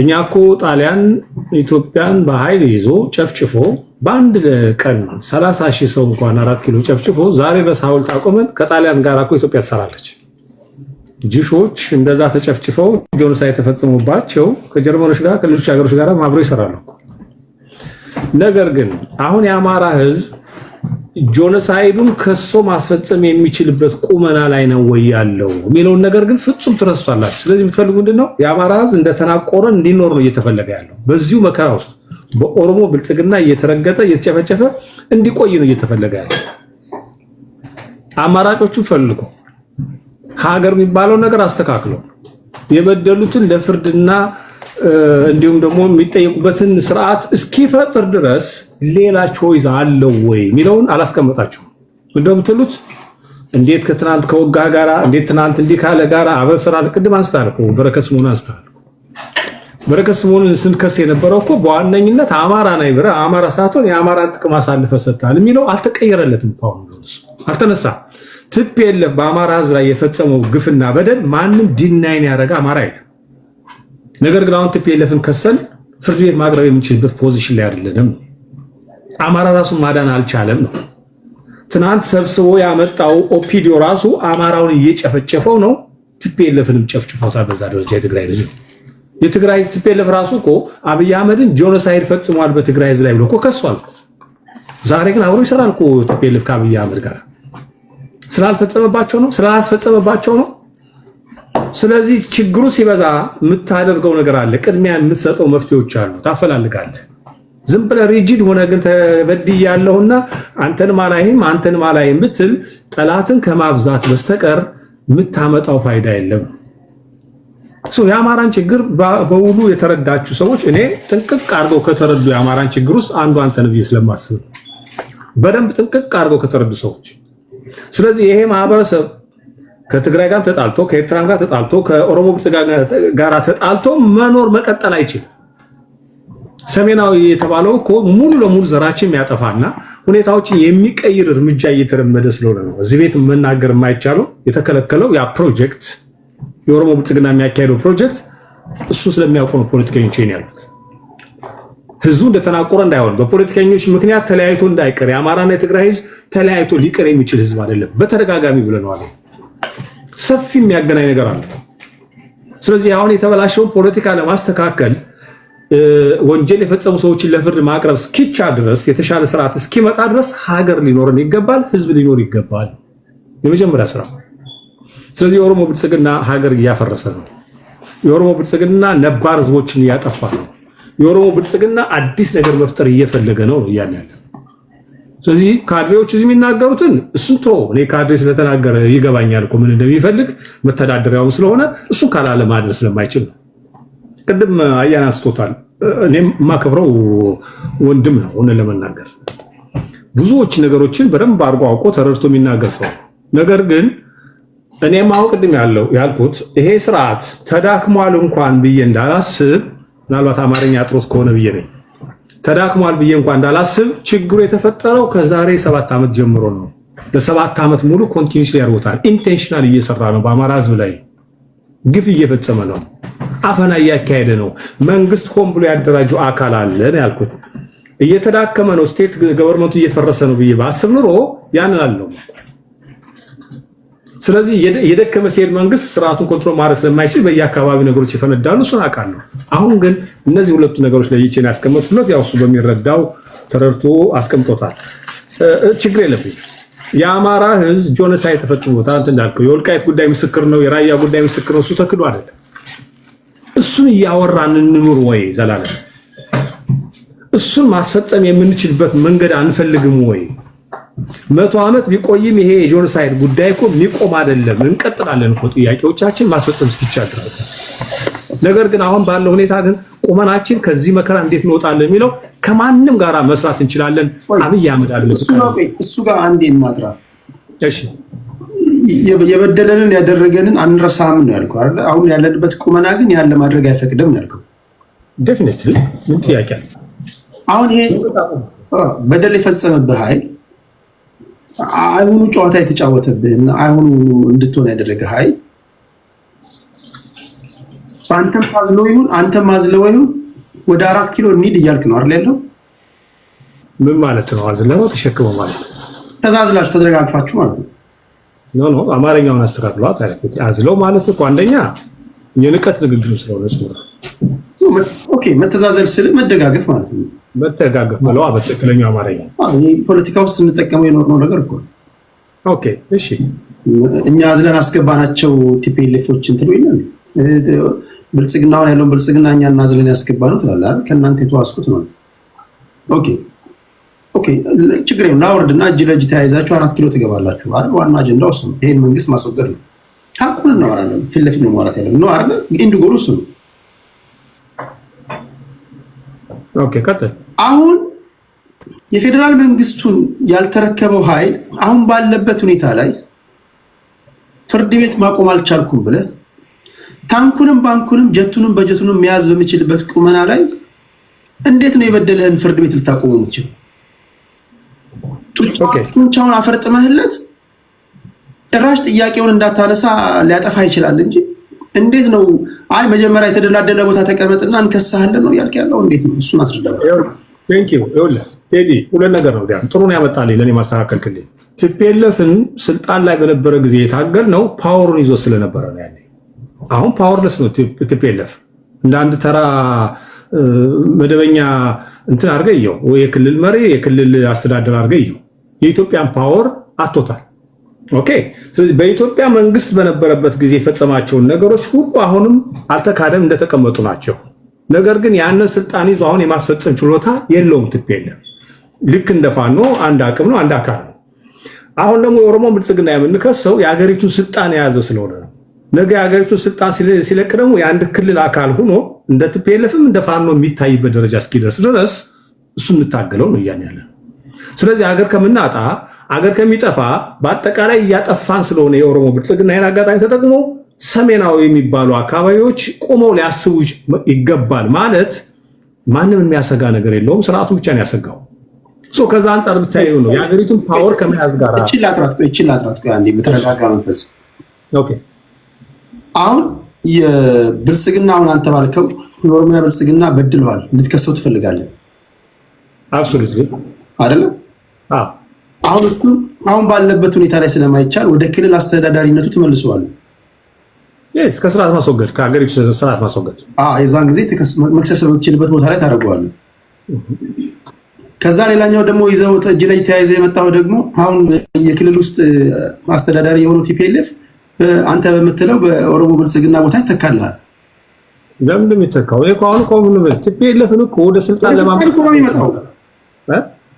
እኛ እኮ ጣሊያን ኢትዮጵያን በኃይል ይዞ ጨፍጭፎ በአንድ ቀን 30,000 ሰው እንኳን 4 ኪሎ ጨፍጭፎ ዛሬ በሳውልት አቆመን ከጣሊያን ጋር እኮ ኢትዮጵያ ትሰራለች። ጅሾች እንደዛ ተጨፍጭፈው ጆኖሳይድ ተፈጽሞባቸው ከጀርመኖች ጋር ከሌሎች ሀገሮች ጋር አብረው ይሰራሉ። ነገር ግን አሁን የአማራ ሕዝብ ጆኖሳይዱን ከሶ ማስፈጸም የሚችልበት ቁመና ላይ ነው ወይ ያለው የሚለውን ነገር ግን ፍጹም ትረስቷላችሁ። ስለዚህ የምትፈልጉ ምንድነው? የአማራ ሕዝብ እንደተናቆረ እንዲኖር ነው እየተፈለገ ያለው። በዚሁ መከራ ውስጥ በኦሮሞ ብልጽግና እየተረገጠ እየተጨፈጨፈ እንዲቆይ ነው እየተፈለገ ያለው። አማራጮቹ ፈልጉ። ሀገር የሚባለው ነገር አስተካክሎ የበደሉትን ለፍርድና እንዲሁም ደግሞ የሚጠየቁበትን ስርዓት እስኪፈጥር ድረስ ሌላ ቾይዝ አለው ወይ የሚለውን አላስቀመጣችሁም። እንደምትሉት እንዴት ከትናንት ከወጋ ጋራ እንዴት ትናንት እንዲህ ካለ ጋራ አበስራ ቅድም አንስታል እኮ በረከት ስምዖን አንስታል። በረከት ስምዖንን ስንከስ የነበረው እኮ በዋነኝነት አማራ ነኝ ብለህ አማራ ሳትሆን የአማራን ጥቅም አሳልፈህ ሰጥተሃል የሚለው አልተቀየረለትም። አሁን አልተነሳ። ቲፒኤልኤፍ በአማራ ህዝብ ላይ የፈጸመው ግፍና በደል ማንም ዲናይን ያደረገ አማራ የለም። ነገር ግን አሁን ቲፒኤልኤፍን ከሰን ፍርድ ቤት ማቅረብ የምንችልበት ፖዚሽን ላይ አይደለንም። አማራ ራሱን ማዳን አልቻለም ነው። ትናንት ሰብስቦ ያመጣው ኦፒዲዮ ራሱ አማራውን እየጨፈጨፈው ነው። ቲፒኤልኤፍንም ጨፍጭፎታል። በዛ ደረጃ የትግራይ ህዝብ የትግራይ ቲፒኤልኤፍ ራሱ እኮ አብይ አህመድን ጄኖሳይድ ፈጽሟል በትግራይ ህዝብ ላይ ብሎ እኮ ከሷል። ዛሬ ግን አብሮ ይሰራል እኮ ቲፒኤልኤፍ ከአብይ አህመድ ጋር ስላልፈጸመባቸው ነው ስላላስፈጸመባቸው ነው። ስለዚህ ችግሩ ሲበዛ የምታደርገው ነገር አለ። ቅድሚያ የምትሰጠው መፍትሄዎች አሉ፣ ታፈላልጋለህ። ዝም ብለህ ሪጂድ ሆነ ግን ተበድያለሁና አንተን ማላይም ብትል ጠላትን ከማብዛት በስተቀር የምታመጣው ፋይዳ የለም። የአማራን ችግር በውሉ የተረዳችሁ ሰዎች እኔ ጥንቅቅ አድርገው ከተረዱ የአማራን ችግር ውስጥ አንዱ አንተ ነህ ብዬ ስለማስብ በደንብ ጥንቅቅ አድርገው ከተረዱ ሰዎች። ስለዚህ ይሄ ማህበረሰብ ከትግራይ ጋር ተጣልቶ ከኤርትራም ጋር ተጣልቶ ከኦሮሞ ብልጽግና ጋር ተጣልቶ መኖር መቀጠል አይችልም። ሰሜናዊ የተባለው እኮ ሙሉ ለሙሉ ዘራችን የሚያጠፋና ሁኔታዎችን የሚቀይር እርምጃ እየተረመደ ስለሆነ ነው እዚህ ቤት መናገር የማይቻለው የተከለከለው ያ ፕሮጀክት የኦሮሞ ብልጽግና የሚያካሄደው ፕሮጀክት እሱ ስለሚያውቁ ነው ፖለቲከኞች ያሉት። ህዝቡ እንደተናቆረ እንዳይሆን በፖለቲከኞች ምክንያት ተለያይቶ እንዳይቀር የአማራና የትግራይ ህዝብ ተለያይቶ ሊቀር የሚችል ህዝብ አይደለም። በተደጋጋሚ ብለናል። ሰፊ የሚያገናኝ ነገር አለ። ስለዚህ አሁን የተበላሸውን ፖለቲካ ለማስተካከል ወንጀል የፈጸሙ ሰዎችን ለፍርድ ማቅረብ እስኪቻ ድረስ የተሻለ ስርዓት እስኪመጣ ድረስ ሀገር ሊኖርን ይገባል፣ ህዝብ ሊኖር ይገባል። የመጀመሪያ ስራ። ስለዚህ የኦሮሞ ብልጽግና ሀገር እያፈረሰ ነው። የኦሮሞ ብልጽግና ነባር ህዝቦችን እያጠፋ ነው። የኦሮሞ ብልጽግና አዲስ ነገር መፍጠር እየፈለገ ነው እያለ ያለ። ስለዚህ ካድሬዎች እዚህ የሚናገሩትን እሱን እኔ ካድሬ ስለተናገረ ይገባኛል እኮ ምን እንደሚፈልግ መተዳደሪያውን ስለሆነ እሱን ካላለ ማድረስ ስለማይችል ነው። ቅድም አያን አስቶታል። እኔም የማከብረው ወንድም ነው ሆነ ለመናገር ብዙዎች ነገሮችን በደንብ አድርጎ አውቆ ተረድቶ የሚናገር ሰው። ነገር ግን እኔም አሁን ቅድም ያልኩት ይሄ ስርዓት ተዳክሟል እንኳን ብዬ እንዳላስብ ምናልባት አማርኛ አጥሮት ከሆነ ብዬ ነኝ ተዳክሟል ብዬ እንኳን እንዳላስብ ችግሩ የተፈጠረው ከዛሬ 7 ዓመት ጀምሮ ነው። ለ7 ዓመት ሙሉ ኮንቲኒዩስሊ ያርቦታል። ኢንቴንሽናል እየሰራ ነው። በአማራ ህዝብ ላይ ግፍ እየፈጸመ ነው። አፈና እያካሄደ ነው። መንግስት ሆን ብሎ ያደራጀው አካል አለ ነው ያልኩት። እየተዳከመ ነው። ስቴት ገቨርንመንቱ እየፈረሰ ነው ብዬ ባስብ ኑሮ ያንን አለው። ስለዚህ የደከመ ሲሄድ መንግስት ስርዓቱን ኮንትሮል ማድረግ ስለማይችል በየአካባቢ ነገሮች ይፈነዳሉ። እሱን አውቃለሁ። አሁን ግን እነዚህ ሁለቱ ነገሮች ለይቼን ያስቀመጥኩለት ያው እሱ በሚረዳው ተረድቶ አስቀምጦታል። ችግር የለብኝ። የአማራ ህዝብ ጆኖሳይድ ተፈጽሞታል። አንተ እንዳልከው የወልቃይት ጉዳይ ምስክር ነው። የራያ ጉዳይ ምስክር ነው። እሱ ተክዶ አይደለም። እሱን እያወራን እንኑር ወይ ዘላለም? እሱን ማስፈጸም የምንችልበት መንገድ አንፈልግም ወይ? 100 ዓመት ቢቆይም ይሄ የጆኖሳይድ ጉዳይ እኮ የሚቆም አይደለም። እንቀጥላለን እኮ ጥያቄዎቻችን ማስፈጸም እስኪቻል ድረስ። ነገር ግን አሁን ባለው ሁኔታ ግን ቁመናችን ከዚህ መከራ እንዴት እንወጣለን የሚለው ከማንም ጋራ መስራት እንችላለን። አብይ አህመድ አለ
እሱ ጋር አንዴ እናጥራ።
እሺ
የበደለንን ያደረገንን አንረሳም ነው ያልከው አይደል? አሁን ያለንበት ቁመና ግን ያለ ማድረግ አይፈቅድም ነው ያልከው።
ዴፊኒትሊ ምን ጥያቄ አለ?
አሁን ይሄ በደል የፈጸመብህ ኃይል አይሁኑ ጨዋታ የተጫወተብህና አይሁኑ እንድትሆን ያደረገ ኃይል አንተም ማዝሎ ይሁን አንተም ማዝለው ይሁን ወደ 4 ኪሎ እንሂድ እያልክ ነው አይደል ያለው?
ምን ማለት ነው? አዝለው ተሸክመው ማለት ነው።
ተዛዝላችሁ ተደረጋግፋችሁ ማለት ነው።
ኖ አማርኛውን አስተካክሏ ታሪክ አዝለው ማለት እኮ አንደኛ የንቀት ንግግር ስለሆነ ነው።
ኦኬ መተዛዘል ስል መደጋገፍ ማለት ነው።
መተጋገፍ ብለው በትክክለኛው አማርኛ
ፖለቲካ ውስጥ እንጠቀመው የኖርነው ነገር እኮ።
ኦኬ እሺ
እኛ አዝለን አስገባናቸው ቲፒኤልኤፎች እንትን ይላል። ብልጽግናውን ያለውን ብልጽግና እኛ እናዝለን ያስገባነው ትላለህ አይደል? ከእናንተ የተዋስኩት ነው። ኦኬ ችግር የለም። ላውርድና እጅ ለእጅ ተያይዛችሁ 4 ኪሎ ትገባላችሁ አይደል? ዋና አጀንዳው እሱ ነው። ይሄን መንግስት ማስወገድ ነው። ሀቁን እናወራለን። ፊት ለፊት ነው ማውራት ያለብን ነው አይደል? ኢንድ ጎሉ እሱ ነው።
ኦኬ ቀጥል።
አሁን የፌዴራል መንግስቱን ያልተረከበው ኃይል አሁን ባለበት ሁኔታ ላይ ፍርድ ቤት ማቆም አልቻልኩም ብለህ ታንኩንም ባንኩንም ጀቱንም በጀቱንም መያዝ በሚችልበት ቁመና ላይ እንዴት ነው የበደለህን ፍርድ ቤት ልታቆመው የምትችል? ጡንቻውን አፈርጥመህለት ጭራሽ ጥያቄውን እንዳታነሳ ሊያጠፋ ይችላል እንጂ እንዴት ነው? አይ መጀመሪያ የተደላደለ ቦታ ተቀመጥና እንከሳለን ነው ያልክ ያለው? እንዴት ነው? እሱን አስረዳ።
ቴንክ ዩ ይኸውልህ ቴዲ ሁለት ነገር ነው ዲያን ጥሩ ነው ያመጣልኝ ለኔ ማስተካከልክልኝ። ቲፒኤልኤፍን ስልጣን ላይ በነበረ ጊዜ የታገል ነው ፓወሩን ይዞ ስለነበረ ነው ያኔ። አሁን ፓወርለስ ነው ቲፒኤልኤፍ። እንደ አንድ ተራ መደበኛ እንትን አድርገው ወይ የክልል መሪ የክልል አስተዳደር አድርገው የኢትዮጵያን ፓወር አጥቶታል። ኦኬ ስለዚህ በኢትዮጵያ መንግስት በነበረበት ጊዜ የፈጸማቸውን ነገሮች ሁሉ አሁንም አልተካደም እንደተቀመጡ ናቸው። ነገር ግን ያንን ስልጣን ይዞ አሁን የማስፈጸም ችሎታ የለውም ቲፒኤልኤፍ። ልክ እንደፋኖ አንድ አቅም ነው አንድ አካል ነው። አሁን ደግሞ የኦሮሞ ብልጽግና የምንከሰው የሀገሪቱን ስልጣን የያዘ ስለሆነ ነው። ነገ የሀገሪቱን ስልጣን ሲለቅ ደግሞ የአንድ ክልል አካል ሆኖ እንደ ቲፒኤልኤፍም እንደ ፋኖ የሚታይበት ደረጃ እስኪደርስ ድረስ እሱ እንታገለው ነው እያን ያለ። ስለዚህ ሀገር ከምናጣ ሀገር ከሚጠፋ በአጠቃላይ እያጠፋን ስለሆነ የኦሮሞ ብልጽግና ይህን አጋጣሚ ተጠቅሞ ሰሜናዊ የሚባሉ አካባቢዎች ቆመው ሊያስቡ ይገባል። ማለት ማንም የሚያሰጋ ነገር የለውም፣ ስርዓቱ ብቻ ነው ያሰጋው። ከዛ አንጻር ብታየው ነው የሀገሪቱን ፓወር ከመያዝ ጋር
እቺ አንዴ በተረጋጋ መንፈስ
ኦኬ።
አሁን የብልጽግናውን አንተ ባልከው የኦሮሚያ ብልጽግና በድለዋል ልትከሰው ትፈልጋለህ?
አብሶሉትሊ
አይደለ? አሁን እሱ አሁን ባለበት ሁኔታ ላይ ስለማይቻል ወደ ክልል አስተዳዳሪነቱ ተመልሰዋል።
ከስርዓት ማስወገድ ከሀገሪቱ ስርዓት ማስወገድ
የዛን ጊዜ መክሰስ በምትችልበት ቦታ ላይ ታደርገዋለህ። ከዛ ሌላኛው ደግሞ ይዘው እጅ ላይ ተያይዘ የመጣው ደግሞ አሁን የክልል ውስጥ አስተዳዳሪ የሆነው ቲፒኤልኤፍ አንተ በምትለው በኦሮሞ ብልጽግና ቦታ ይተካልሃል።
ለምን እንደሚተካው እኮ አሁን እኮ ምን ቲፒኤልኤፍን እኮ ወደ ስልጣን ለማምጣት
ነው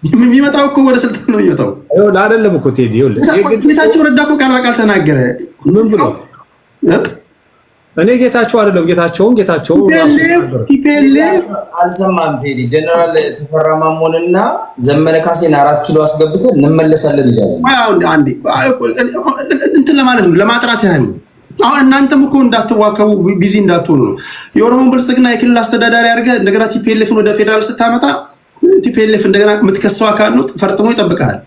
የሚመጣው እኮ ወደ ስልጣን ነው የሚመጣው።
አይደለም እኮ ቴዲ
ጌታቸው ረዳ እኮ ቃል በቃል ተናገረ።
ምን ብሎ እኔ ጌታቸው አይደለም ጌታቸው
ቲፒኤልኤፍ
አልሰማም። ቴዲ ጀነራል ተፈራ ማሞንና ዘመነ ካሴን 4 ኪሎ አስገብተን እንመለሳለን ይላል።
አንዴ እንትን ለማለት ነው ለማጥራት ያህል ነው። አሁን እናንተም እኮ እንዳትዋከቡ ቢዚ እንዳትሆኑ ነው። የኦሮሞ ብልጽግና የክልል አስተዳዳሪ አድርገህ እንደገና ቲፒኤልኤፍን ወደ ፌደራል ስታመጣ ቲፒኤልኤፍ እንደገና የምትከሰው አካል ነው ፈርጥሞ ይጠብቃል።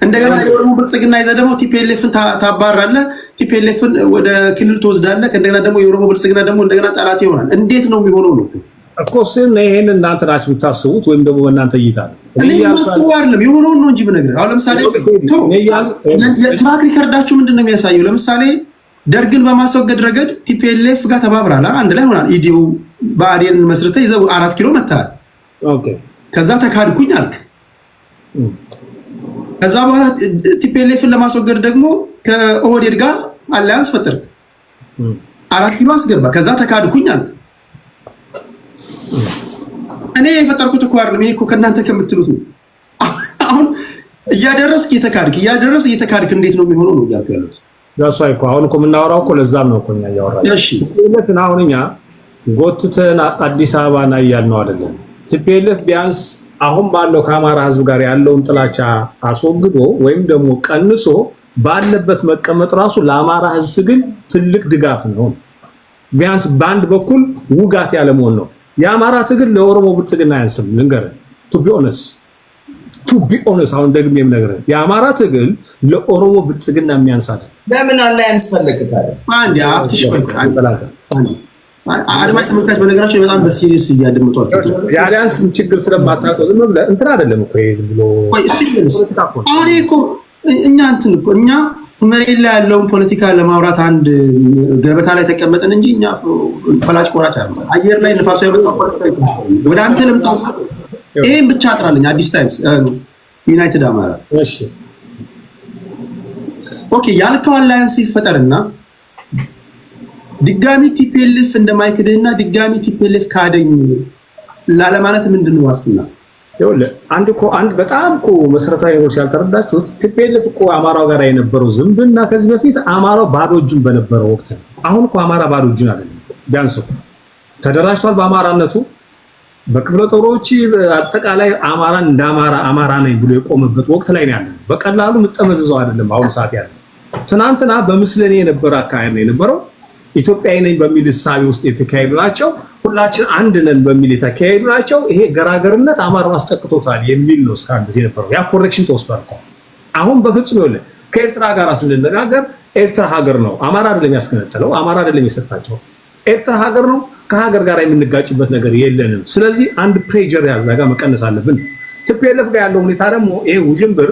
እንደገና የኦሮሞ ብልጽግና ይዘህ ደግሞ ቲፒኤልኤፍን ታባራለህ፣ ቲፒኤልኤፍን ወደ ክልል ትወስዳለህ። እንደገና ደግሞ የኦሮሞ ብልጽግና ደግሞ እንደገና ጠላት ይሆናል። እንዴት ነው የሚሆነው ነው
እኮ ይሄን እናንተ ናችሁ የምታስቡት ወይም ደግሞ በእናንተ እይታ ነው።
እኔ ማስበው አይደለም የሆነውን ነው እንጂ ብነግርህ። አሁን ለምሳሌ የትራክ ሪከርዳችሁ ምንድን ነው የሚያሳየው? ለምሳሌ ደርግን በማስወገድ ረገድ ቲፒኤልኤፍ ጋር ተባብራል፣ አንድ ላይ ሆናል። ኢዲዩ ብአዴን መስርተህ ይዘው 4 ኪሎ መታል። ከዛ ተካድኩኝ አልክ። ከዛ በኋላ ቲፒኤልኤፍን ለማስወገድ ደግሞ ከኦህዴድ ጋር አላያንስ ፈጠርክ፣ 4 ኪሎ አስገባ። ከዛ ተካድኩኝ አልክ። እኔ የፈጠርኩት እኮ አይደለም፣ ይሄ እኮ ከእናንተ ከምትሉት ነው። አሁን እያደረስክ እየተካድክ እንዴት ነው የሚሆነው ነው እያልኩ ያለሁት።
ዳስ እኮ አሁን እኮ የምናወራው እኮ ለዛም ነው እኮ እኛ እያወራን።
እሺ
ቲፒኤልኤፍን አሁን እኛ ጎትተን አዲስ አበባ ና እያልነው አይደለም። ቲፒኤልኤፍ ቢያንስ አሁን ባለው ከአማራ ህዝብ ጋር ያለውን ጥላቻ አስወግዶ ወይም ደግሞ ቀንሶ ባለበት መቀመጥ ራሱ ለአማራ ህዝብ ትግል ትልቅ ድጋፍ ነው። ቢያንስ በአንድ በኩል ውጋት ያለመሆን ነው። የአማራ ትግል ለኦሮሞ ብልጽግና ያንስም ልንገርህ። ቱ ቢ ኦነስ አሁን ደግሜም ነግረህ የአማራ ትግል ለኦሮሞ ብልጽግና የሚያንስ አይደል።
ለምን አላያንስ ፈለግታለህ?
አንዴ አብትሽ ቆይ አድማጭ ተመልካች በነገራችን በጣም በሲሪየስ እያደመጧቸው
የአሊያንስ ችግር ስለማታውቀው ዝም ብለህ እንትን አይደለም እኮ ይሄ ዝም ብሎ
አሁን እኮ እኛ እንትን እኮ እኛ መሬት ላይ ያለውን ፖለቲካ ለማውራት አንድ ገበታ ላይ ተቀመጠን እንጂ እኛ ፈላጭ ቆራጭ አይደለም። አየር ላይ ንፋሱ ያመጣው ወደ አንተ ልምጣ። ይሄን ብቻ አጥራለኝ። አዲስ ታይምስ ዩናይትድ አማራ
እሺ
ኦኬ ያልከው አላያንስ ይፈጠርና ድጋሚ ቲፒኤልኤፍ እንደማይክድህና ድጋሚ ቲፒኤልኤፍ ካደኝ ላለማለት ምንድነው ዋስትና?
ይኸውልህ አንድ በጣም እኮ መሰረታዊ ነገር ያልተረዳችሁት ቲፒኤልኤፍ እኮ አማራው ጋር የነበረው ዝምድና ከዚህ በፊት አማራው ባዶ እጁን በነበረው ወቅት ነው። አሁን እኮ አማራ ባዶ እጁን አይደለም። ቢያንስ ተደራጅቷል በአማራነቱ በክፍለ ጦሮች አጠቃላይ አማራን እንደ አማራ ነኝ ብሎ የቆመበት ወቅት ላይ ነው ያለው። በቀላሉ ምጠመዝዘው አይደለም አሁን ሰዓት ያለው። ትናንትና በምስለኔ የነበረ አካሄድ ነው የነበረው። ኢትዮጵያዊ ነኝ በሚል እሳቤ ውስጥ የተካሄዱ ናቸው። ሁላችን አንድ ነን በሚል የተካሄዱ ናቸው። ይሄ ገራገርነት አማራውን አስጠቅቶታል የሚል ነው እስካሁን ጊዜ ነበረው። ያ ኮሬክሽን ተወስዷል። አሁን በፍጹም ይኸውልህ ከኤርትራ ጋር ስንነጋገር ኤርትራ ሀገር ነው፣ አማራ አይደለም ያስገነጠለው፣ አማራ አይደለም የሰጣቸው፣ ኤርትራ ሀገር ነው። ከሀገር ጋር የምንጋጭበት ነገር የለንም። ስለዚህ አንድ ፕሬጀር ያዛ ጋር መቀነስ አለብን። ቲፒኤልኤፍ ጋር ያለው ሁኔታ ደግሞ ይሄ ውዥንብር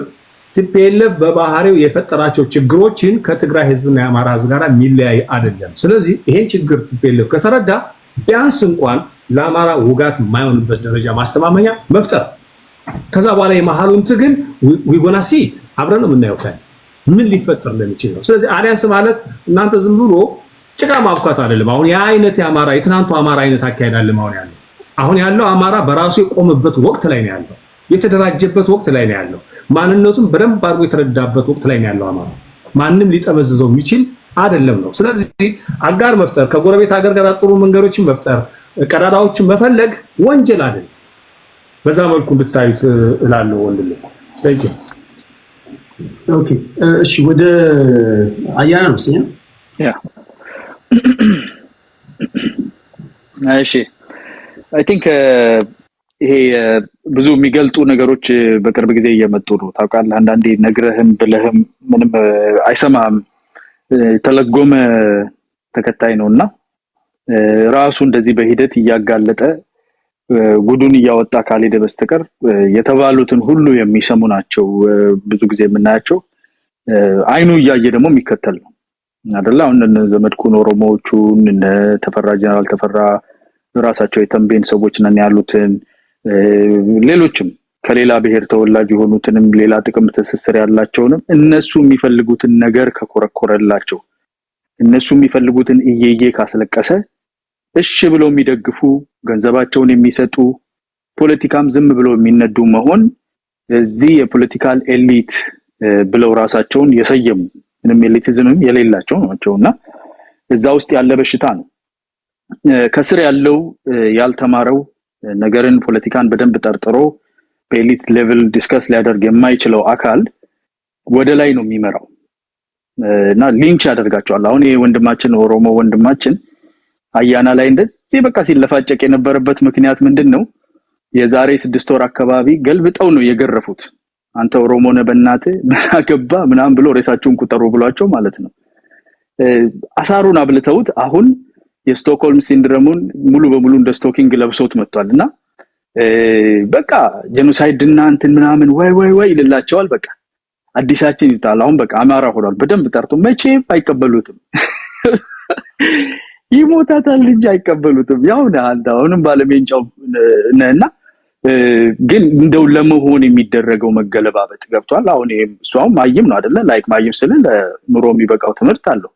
ቲፒኤልኤፍ በባህሪው የፈጠራቸው ችግሮችን ከትግራይ ህዝብና የአማራ ህዝብ ጋር የሚለያይ አይደለም። ስለዚህ ይሄን ችግር ቲፒኤልኤፍ ከተረዳ ቢያንስ እንኳን ለአማራ ውጋት የማይሆንበት ደረጃ ማስተማመኛ መፍጠር፣ ከዛ በኋላ የመሀሉን ትግል ዊጎና ሲት አብረን ነው የምናየው ምን ሊፈጠር እንደሚችል ነው። ስለዚህ አሊያንስ ማለት እናንተ ዝም ብሎ ጭቃ ማብካት አይደለም። አሁን ያ አይነት የአማራ የትናንቱ አማራ አይነት አካሄድ አለ አሁን ያለው አማራ በራሱ የቆመበት ወቅት ላይ ነው ያለው፣ የተደራጀበት ወቅት ላይ ነው ያለው፣ ማንነቱን በደንብ አድርጎ የተረዳበት ወቅት ላይ ነው ያለው። አማራ ማንም ሊጠመዝዘው የሚችል አይደለም ነው። ስለዚህ አጋር መፍጠር፣ ከጎረቤት ሀገር ጋር ጥሩ መንገዶችን መፍጠር፣ ቀዳዳዎችን መፈለግ ወንጀል አይደለም። በዛ መልኩ እንድታዩት እላለሁ ወንድም።
ኦኬ እሺ፣ ወደ አያና ነው ሲኛ
ያ እሺ አይ ቲንክ ይሄ ብዙ የሚገልጡ ነገሮች በቅርብ ጊዜ እየመጡ ነው። ታውቃለህ አንዳንዴ ነግረህም ብለህም ምንም አይሰማም ተለጎመ ተከታይ ነውና ራሱ እንደዚህ በሂደት እያጋለጠ ጉዱን እያወጣ ካልሄደ በስተቀር የተባሉትን ሁሉ የሚሰሙ ናቸው ብዙ ጊዜ የምናያቸው። አይኑ እያየ ደግሞ የሚከተል ነው አይደል? አሁን እነ ዘመድኩን ኦሮሞዎቹን እነ ተፈራ ጀነራል ተፈራ ራሳቸው የተንቤን ሰዎች ነን ያሉትን ሌሎችም ከሌላ ብሔር ተወላጅ የሆኑትንም ሌላ ጥቅም ትስስር ያላቸውንም እነሱ የሚፈልጉትን ነገር ከኮረኮረላቸው እነሱ የሚፈልጉትን እየየ ካስለቀሰ እሺ ብለው የሚደግፉ ገንዘባቸውን የሚሰጡ ፖለቲካም ዝም ብለው የሚነዱ መሆን እዚህ የፖለቲካል ኤሊት ብለው ራሳቸውን የሰየሙ ምንም ኤሊቲዝምም የሌላቸው ናቸውና እዛ ውስጥ ያለ በሽታ ነው። ከስር ያለው ያልተማረው ነገርን ፖለቲካን በደንብ ጠርጥሮ በኤሊት ሌቭል ዲስከስ ሊያደርግ የማይችለው አካል ወደ ላይ ነው የሚመራው እና ሊንች ያደርጋቸዋል። አሁን ይሄ ወንድማችን ኦሮሞ ወንድማችን አያና ላይ እንደዚህ በቃ ሲለፋጨቅ የነበረበት ምክንያት ምንድነው? የዛሬ 6 ወር አካባቢ ገልብጠው ነው የገረፉት። አንተ ኦሮሞ ነህ በእናትህ ምናገባ ምናም ብሎ ሬሳቸውን ቁጠሩ ብሏቸው ማለት ነው። አሳሩን አብልተውት አሁን የስቶክሆልም ሲንድሮሙን ሙሉ በሙሉ እንደ ስቶኪንግ ለብሶት መጥቷልና በቃ ጄኖሳይድ እና እንትን ምናምን ወይ ይልላቸዋል። በቃ አዲሳችን ይጣል አሁን በቃ አማራ ሆኗል። በደንብ ጠርቶ መቼም አይቀበሉትም ይሞታታል እንጂ አይቀበሉትም። ያው አንተ አሁንም ባለሜንጫው ነህና ግን እንደው ለመሆን የሚደረገው መገለባበጥ ገብቷል። አሁን እሷም ማይም ነው አይደለ? ላይክ ማይም ስለ ለኑሮ የሚበቃው ትምህርት አለው።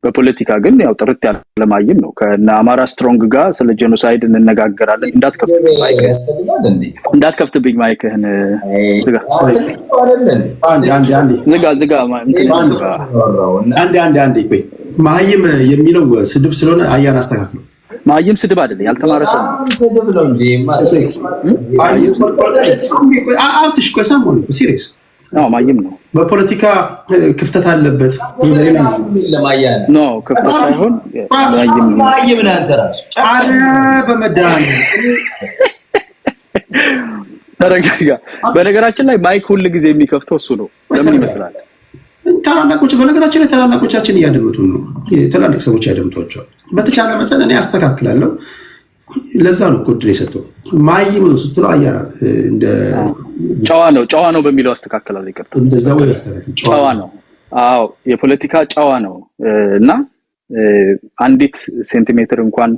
በፖለቲካ ግን ያው ጥርት ያለ ማይም ነው። ከና አማራ ስትሮንግ ጋር ስለ ጄኖሳይድ እንነጋገራለን። እንዳትከፍትብኝ ማይክህን ዝጋ
አንዴ ቆይ። ማይም የሚለው ስድብ ስለሆነ አያን አስተካክለው።
ማይም ስድብ አይደለም፣ ያልተማረ ሰው
ስድብ ነው እንጂ
አብትሽ ቆይ ሰሞኑን ሲሪየስ
ማይም ነው።
በፖለቲካ ክፍተት አለበት
ለማያን
ኖ ክፍተት ሳይሆን
ማይም ነው። አንተ ራስህ
አረ በመዳን
ተረጋጋ። በነገራችን ላይ ማይክ ሁሉ ጊዜ የሚከፍተው እሱ ነው። ለምን ይመስላል?
ታላላቆች በነገራችን ላይ ታላላቆቻችን እያደመጡ ነው። ትላልቅ ሰዎች ያደምጧቸዋል። በተቻለ መጠን እኔ አስተካክላለሁ። ለዛ ነው ኮድ የሰጠው። ማይም ነው ስትለው አያና እንደ
ጨዋ ነው በሚለው አስተካክላለሁ። ይቀርታ
እንደዛ ወይ አስተካክል።
ጨዋ ነው። አዎ የፖለቲካ ጨዋ ነው እና አንዲት ሴንቲሜትር እንኳን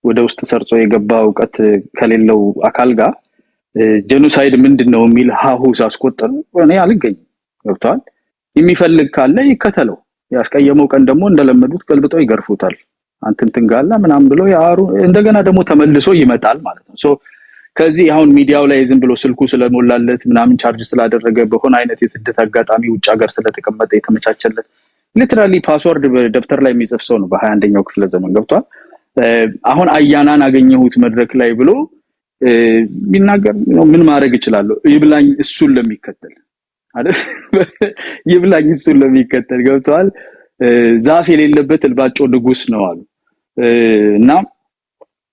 ወደ ውስጥ ሰርጾ የገባ ዕውቀት ከሌለው አካል ጋር ጄኖሳይድ ምንድነው የሚል ሀሁስ አስቆጠር እኔ አልገኝም። ገብቷል? የሚፈልግ ካለ ይከተለው። ያስቀየመው ቀን ደግሞ እንደለመዱት ገልብጠው ይገርፉታል። አንተንትን ጋላ ምናምን ብሎ ያሩ እንደገና ደግሞ ተመልሶ ይመጣል ማለት ነው። ሶ ከዚህ አሁን ሚዲያው ላይ ዝም ብሎ ስልኩ ስለሞላለት ምናምን ቻርጅ ስላደረገ በሆነ አይነት የስደት አጋጣሚ ውጭ ሀገር ስለተቀመጠ የተመቻቸለት ሊትራሊ ፓስወርድ በደብተር ላይ የሚጽፍ ሰው ነው በ21ኛው ክፍለ ዘመን ገብቷል። አሁን አያናን አገኘሁት መድረክ ላይ ብሎ ቢናገር ምን ማድረግ ይችላል? ይብላኝ እሱን ለሚከተል አይደል? ይብላኝ እሱን ለሚከተል ገብቷል። ዛፍ የሌለበት ልባጮ ንጉስ ነው አሉ እና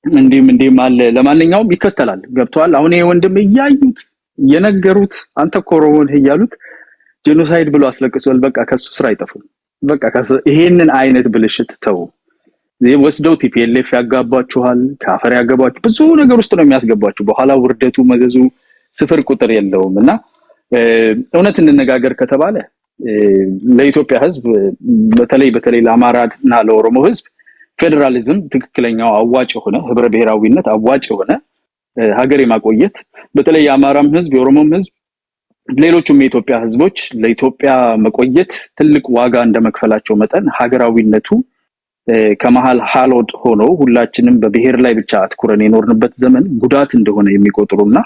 እንዴም አለ። ለማንኛውም ይከተላል። ገብቷል። አሁን ይሄ ወንድም እያዩት የነገሩት አንተ ኮሮሞን እያሉት ጄኖሳይድ ብሎ አስለቅሷል። በቃ ከሱ ስራ አይጠፉም። በቃ ይሄንን አይነት ብልሽት ተው። ወስደው ቲፒኤልኤፍ ያጋባችኋል፣ ካፈር ያጋባችሁ ብዙ ነገር ውስጥ ነው የሚያስገባችሁ። በኋላ ውርደቱ መዘዙ ስፍር ቁጥር የለውም እና እውነት እንነጋገር ከተባለ ለኢትዮጵያ ህዝብ በተለይ ለአማራና ለኦሮሞ ህዝብ ፌደራሊዝም ትክክለኛው አዋጭ ሆነ ህብረ ብሔራዊነት አዋጭ ሆነ ሀገር የማቆየት በተለይ የአማራም ህዝብ የኦሮሞም ህዝብ ሌሎችም የኢትዮጵያ ህዝቦች ለኢትዮጵያ መቆየት ትልቅ ዋጋ እንደመክፈላቸው መጠን ሀገራዊነቱ ከመሃል ሃሎድ ሆኖ ሁላችንም በብሔር ላይ ብቻ አትኩረን የኖርንበት ዘመን ጉዳት እንደሆነ የሚቆጥሩና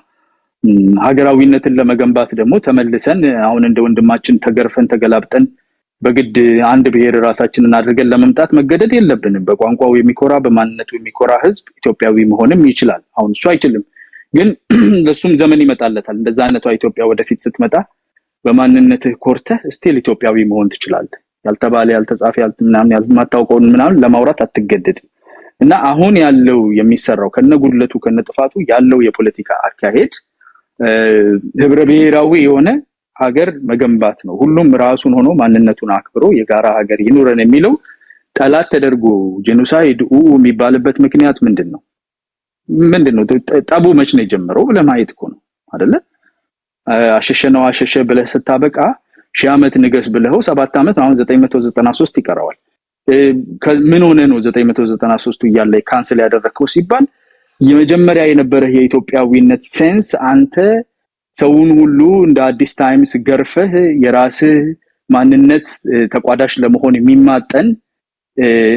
ሀገራዊነትን ለመገንባት ደግሞ ተመልሰን አሁን እንደ ወንድማችን ተገርፈን ተገላብጠን በግድ አንድ ብሔር ራሳችንን አድርገን ለመምጣት መገደድ የለብንም። በቋንቋው የሚኮራ በማንነቱ የሚኮራ ህዝብ ኢትዮጵያዊ መሆንም ይችላል። አሁን እሱ አይችልም፣ ግን ለሱም ዘመን ይመጣለታል። እንደዛ አይነቷ ኢትዮጵያ ወደፊት ስትመጣ በማንነትህ ኮርተህ ስቲል ኢትዮጵያዊ መሆን ትችላለህ። ያልተባለ ያልተጻፈ ምናምን ያልማታውቀውን ምናምን ለማውራት አትገደድም። እና አሁን ያለው የሚሰራው ከነጉድለቱ ከነጥፋቱ ያለው የፖለቲካ አካሄድ ህብረ ብሔራዊ የሆነ ሀገር መገንባት ነው። ሁሉም ራሱን ሆኖ ማንነቱን አክብሮ የጋራ ሀገር ይኑረን የሚለው ጠላት ተደርጎ ጄኖሳይድ የሚባልበት ምክንያት ምንድነው? ጠቡ መች ነው የጀመረው ለማየት እኮ ነው አይደለ? አሸሸ ብለህ ስታበቃ 1000 ዓመት ንገስ ብለው 7 ዓመት አሁን 993 ይቀራዋል። ምን ሆነ ነው 993 እያለ ካንሰል ያደረከው ሲባል የመጀመሪያ የነበረ የኢትዮጵያዊነት ሴንስ አንተ ሰውን ሁሉ እንደ አዲስ ታይምስ ገርፈህ የራስህ ማንነት ተቋዳሽ ለመሆን የሚማጠን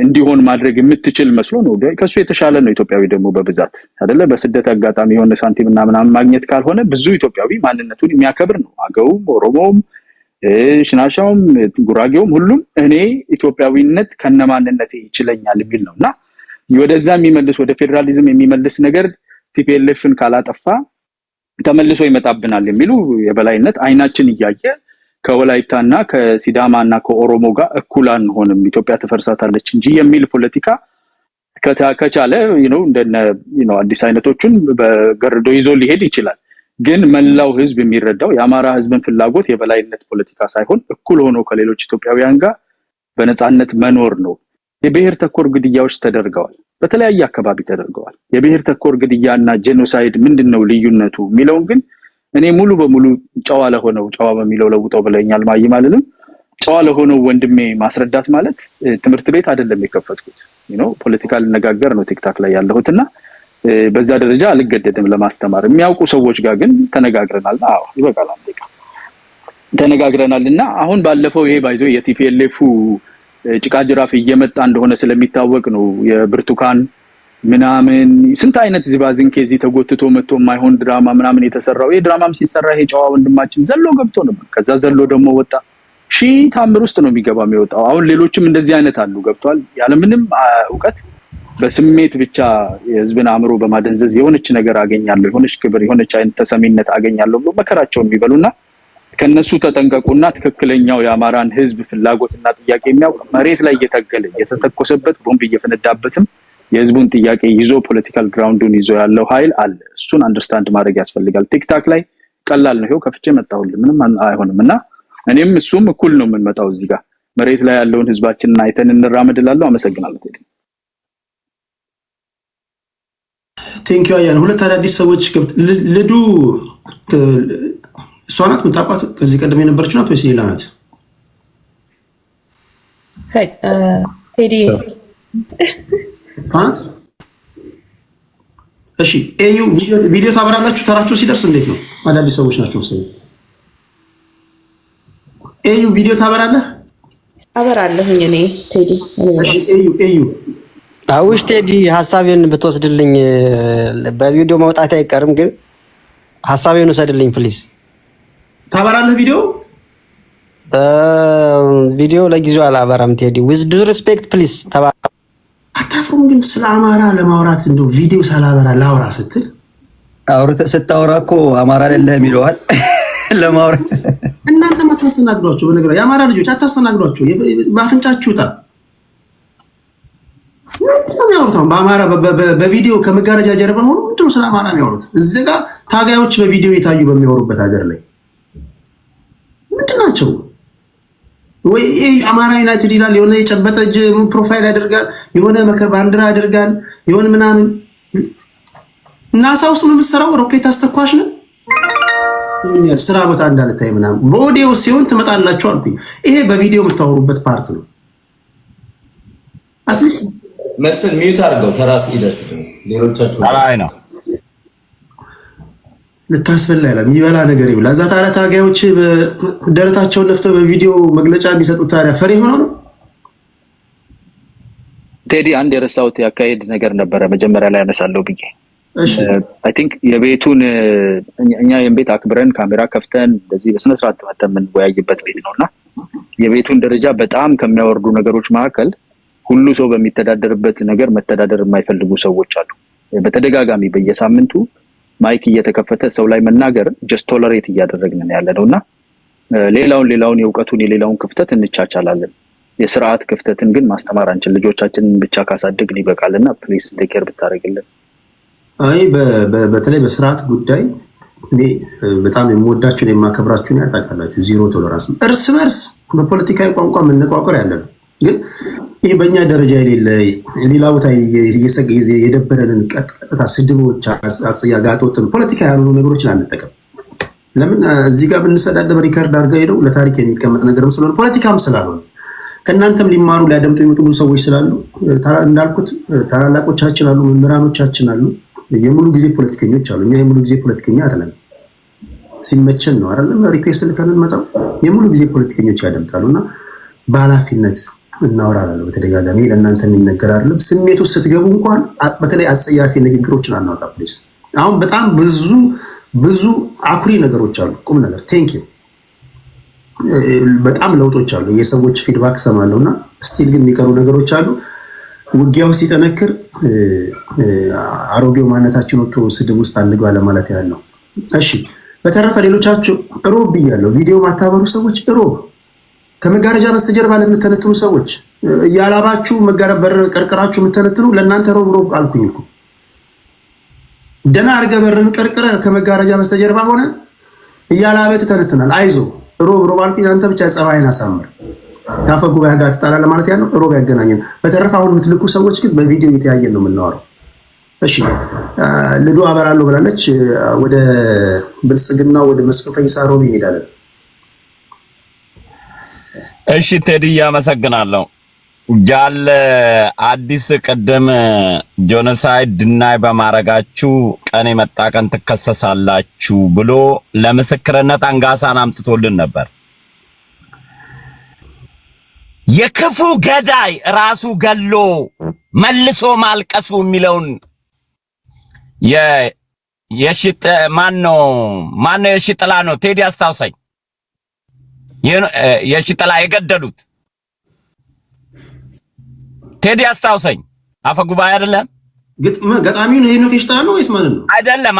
እንዲሆን ማድረግ የምትችል መስሎ ነው። ከሱ የተሻለ ነው ኢትዮጵያዊ ደግሞ በብዛት አይደለ? በስደት አጋጣሚ የሆነ ሳንቲም እና ምናምን ማግኘት ካልሆነ ብዙ ኢትዮጵያዊ ማንነቱን የሚያከብር ነው። አገውም፣ ኦሮሞውም፣ ሽናሻውም፣ ጉራጌውም ሁሉም እኔ ኢትዮጵያዊነት ከነማንነቴ ይችለኛል የሚል ነውና ወደዛ የሚመልስ ወደ ፌደራሊዝም የሚመልስ ነገር ቲፒኤልኤፍን ካላጠፋ ተመልሶ ይመጣብናል የሚሉ የበላይነት አይናችን እያየ ከወላይታና ከሲዳማና ከኦሮሞ ጋር እኩል አንሆንም ኢትዮጵያ ተፈርሳታለች እንጂ የሚል ፖለቲካ ከቻለ እንደነ አዲስ አይነቶቹን በገርዶ ይዞ ሊሄድ ይችላል። ግን መላው ህዝብ የሚረዳው የአማራ ህዝብን ፍላጎት የበላይነት ፖለቲካ ሳይሆን እኩል ሆኖ ከሌሎች ኢትዮጵያውያን ጋር በነፃነት መኖር ነው። የብሔር ተኮር ግድያዎች ተደርገዋል፣ በተለያየ አካባቢ ተደርገዋል። የብሔር ተኮር ግድያና ጄኖሳይድ ምንድነው ልዩነቱ የሚለውን ግን እኔ ሙሉ በሙሉ ጨዋ ለሆነው ጨዋ በሚለው ለውጠው ብለኛል ማይማልንም ጨዋ ለሆነው ወንድሜ ማስረዳት ማለት ትምህርት ቤት አይደለም የከፈትኩት ፖለቲካል ነጋገር ነው ቲክታክ ላይ ያለሁትና በዛ ደረጃ አልገደድም ለማስተማር። የሚያውቁ ሰዎች ጋር ግን ተነጋግረናል። አዎ ይበቃል አንዴ ተነጋግረናልና አሁን ባለፈው ይሄ ባይዞ የቲፒኤልኤፉ ጭቃ ጅራፍ እየመጣ እንደሆነ ስለሚታወቅ ነው የብርቱካን ምናምን ስንት አይነት ዝባዝን ከዚ ተጎትቶ መጥቶ ማይሆን ድራማ ምናምን የተሰራው። ይሄ ድራማም ሲሰራ ይሄ ጨዋ ወንድማችን ዘሎ ገብቶ ነበር። ከዛ ዘሎ ደግሞ ወጣ። ታምር ውስጥ ነው የሚወጣው። አሁን ሌሎችም እንደዚህ አይነት አሉ ገብቷል። ያለምንም ዕውቀት በስሜት ብቻ የህዝብን አእምሮ በማደንዘዝ የሆነች ነገር አገኛለሁ የሆነች ክብር የሆነች አይነት ተሰሚነት አገኛለሁ ብሎ መከራቸውን የሚበሉና ከነሱ ተጠንቀቁና ትክክለኛው የአማራን ህዝብ ፍላጎትና ጥያቄ የሚያውቅ መሬት ላይ እየተገለ የተተኮሰበት ቦምብ እየፈነዳበትም የህዝቡን ጥያቄ ይዞ ፖለቲካል ግራውንዱን ይዞ ያለው ኃይል አለ። እሱን አንደርስታንድ ማድረግ ያስፈልጋል። ቲክታክ ላይ ቀላል ነው። ከፍቼ መጣሁልኝ ምንም አይሆንምና እኔም እሱም እኩል ነው የምንመጣው እዚህ ጋር መሬት ላይ ያለውን ህዝባችንን አይተን እንራመድላለሁ። አመሰግናለሁ።
ቴንክ ዩ አያን። ሁለት አዳዲስ ሰዎች ልዱ እሷ ናት የምታውቋት? ከዚህ ቀደም የነበረችው ናት ወይስ ሌላ ናት?
ቴዲ
ናት። እሺ ኤዩ ቪዲዮ ታበራላችሁ ተራችሁ ሲደርስ? እንዴት ነው? አዳዲስ ሰዎች ናቸው መሰለኝ። ኤዩ ቪዲዮ ታበራለህ?
አበራለሁኝ እኔ ቴዲ።
ኤዩ
አውሽ ቴዲ ሐሳቤን ብትወስድልኝ በቪዲዮ መውጣት አይቀርም፣ ግን ሐሳቤን ወሰድልኝ ፕሊዝ።
ታበራለህ
ቪዲዮ ለጊዜው አላበራም ቴዲ። with due respect please
አታፍሩም? ግን ስለ አማራ ለማውራት እንደው ቪዲዮ ሳላበራ ላውራ ስትል
ስታወራ እኮ አማራ አይደለም ይለዋል ለማውራት።
እናንተ ማታስተናግዷቸው በነገራችሁ የአማራ ልጆች አታስተናግዷቸው። ባፍንጫችሁታ ምንድነው የሚያወሩት? በአማራ በቪዲዮ ከመጋረጃ ጀርባ ሆኖ ምንድነው ስለ አማራ የሚያወሩት? እዚህ ጋር ታጋዮች በቪዲዮ የታዩ በሚያወሩበት ሀገር ላይ ምንድናቸው? ናቸው ወይ? አማራ ዩናይትድ ይላል፣ የሆነ የጨበጠ እጅ ፕሮፋይል ያደርጋል፣ የሆነ መከር ባንዲራ ያደርጋል፣ የሆነ ምናምን። ናሳ ውስጥ ነው የምትሰራው፣ ሮኬት አስተኳሽ ነው። ስራ ቦታ እንዳልታይ ምናምን በኦዲዮ ሲሆን ትመጣላችሁ አልኩኝ። ይሄ በቪዲዮ የምታወሩበት ፓርት ነው።
መስፍን ሚዩት አድርገው ተራ እስኪደርስ ድረስ ሌሎቻችሁ
አይ ነው
ልታስበላ ያለ የሚበላ ነገር ይብላ። እዛ ታዲያ ታጋዮች ደረታቸውን ነፍተው በቪዲዮ መግለጫ የሚሰጡት ታዲያ ፈሪ ሆነው ነው።
ቴዲ አንድ የረሳሁት ያካሄድ ነገር ነበረ መጀመሪያ ላይ ያነሳለሁ ብዬ አይ ቲንክ የቤቱን እኛ የቤት አክብረን ካሜራ ከፍተን እንደዚህ በስነ ስርዓት ተመተን የምንወያይበት ቤት ነውና የቤቱን ደረጃ በጣም ከሚያወርዱ ነገሮች መካከል ሁሉ ሰው በሚተዳደርበት ነገር መተዳደር የማይፈልጉ ሰዎች አሉ። በተደጋጋሚ በየሳምንቱ ማይክ እየተከፈተ ሰው ላይ መናገር ጀስት ቶለሬት እያደረግን ያለነውና ሌላውን የእውቀቱን የሌላውን ክፍተት እንቻቻላለን። የስርዓት ክፍተትን ግን ማስተማር አንችል። ልጆቻችንን ብቻ ካሳደግን ይበቃልና ፕሊስ ቴክ ኬር ብታረግልን።
አይ በተለይ በስርዓት ጉዳይ እኔ በጣም የምወዳችሁን የማከብራችሁን ያጣቃላችሁ። ዜሮ ቶለራንስ እርስ በርስ በፖለቲካዊ ቋንቋ መነቋቆር ያለን ግን ይሄ በእኛ ደረጃ የሌለ ሌላ ቦታ የደበረንን ቀጥታ ስድቦች አስያጋጦትን ፖለቲካ ያልሆኑ ነገሮችን አንጠቀም። ለምን እዚህ ጋር ብንሰዳደብ ሪከርድ አድርገው ሄደው ለታሪክ የሚቀመጥ ነገርም ስለሆነ ፖለቲካም ስላልሆነ ከእናንተም ሊማሩ ሊያደምጡ የሚመጡ ብዙ ሰዎች ስላሉ እንዳልኩት ታላላቆቻችን አሉ፣ መምህራኖቻችን አሉ፣ የሙሉ ጊዜ ፖለቲከኞች አሉ። እኛ የሙሉ ጊዜ ፖለቲከኛ አይደለም፣ ሲመቸን ነው አይደለም ሪኩዌስት ልከን እንመጣው። የሙሉ ጊዜ ፖለቲከኞች ያደምጣሉና በኃላፊነት እናወራለን። በተደጋጋሚ ለእናንተ የሚነገር አይደለም። ስሜቱ ስትገቡ እንኳን በተለይ አጸያፊ ንግግሮችን አናወጣ ፕሊዝ። አሁን በጣም ብዙ አኩሪ ነገሮች አሉ፣ ቁም ነገር ቴንክ ዩ በጣም ለውጦች አሉ። የሰዎች ፊድባክ ሰማለሁና ስቲል ግን የሚቀሩ ነገሮች አሉ። ውጊያው ሲጠነክር አሮጌው ማንነታችን ወጥቶ ስድብ ውስጥ አንግባ ለማለት ያህል ነው። እሺ በተረፈ ሌሎቻችሁ ሮብ ብያለሁ። ቪዲዮ ማታበሩ ሰዎች ሮብ ከመጋረጃ በስተጀርባ ለምትተነትኑ ሰዎች ያላባችሁ መጋረበር ቀርቅራችሁ የምትተነትኑ ለእናንተ ሮብ አልኩኝ እኮ። ደና አርገ በርን ቀርቅረ ከመጋረጃ በስተጀርባ ሆነ እያላበ ትተነትናል። አይዞ ሮብ አልኩኝ። አንተ ብቻ ጸባይን አሳምር። ያፈ ጉባኤ ጋር ተጣላለ ማለት ያለው ሮብ ያገናኘን። በተረፈ አሁን የምትልኩ ሰዎች ግን በቪዲዮ እየተያየን ነው የምናወራው። እሺ ልዱ አበራለሁ ብላለች። ወደ ብልጽግና ወደ መስፍን ፈይሳ ሮብ እንሄዳለን።
እሺ ቴዲ አመሰግናለሁ። ጃል አዲስ ቀደም ጆኖሳይድ ድናይ በማረጋችሁ ቀን የመጣ ቀን ትከሰሳላችሁ ብሎ ለምስክርነት አንጋሳን አምጥቶልን ነበር። የክፉ ገዳይ ራሱ ገሎ መልሶ ማልቀሱ የሚለውን የሽጥ ማነው የሽጥላ ነው ቴዲ አስታውሰኝ። የሽጥላ የገደሉት ቴዲ አስታውሰኝ። አፈ ጉባኤ አይደለም
ገጣሚው ነው ሄኖክ የሽጥላ ነው ወይስ ማለት ነው?
አይደለም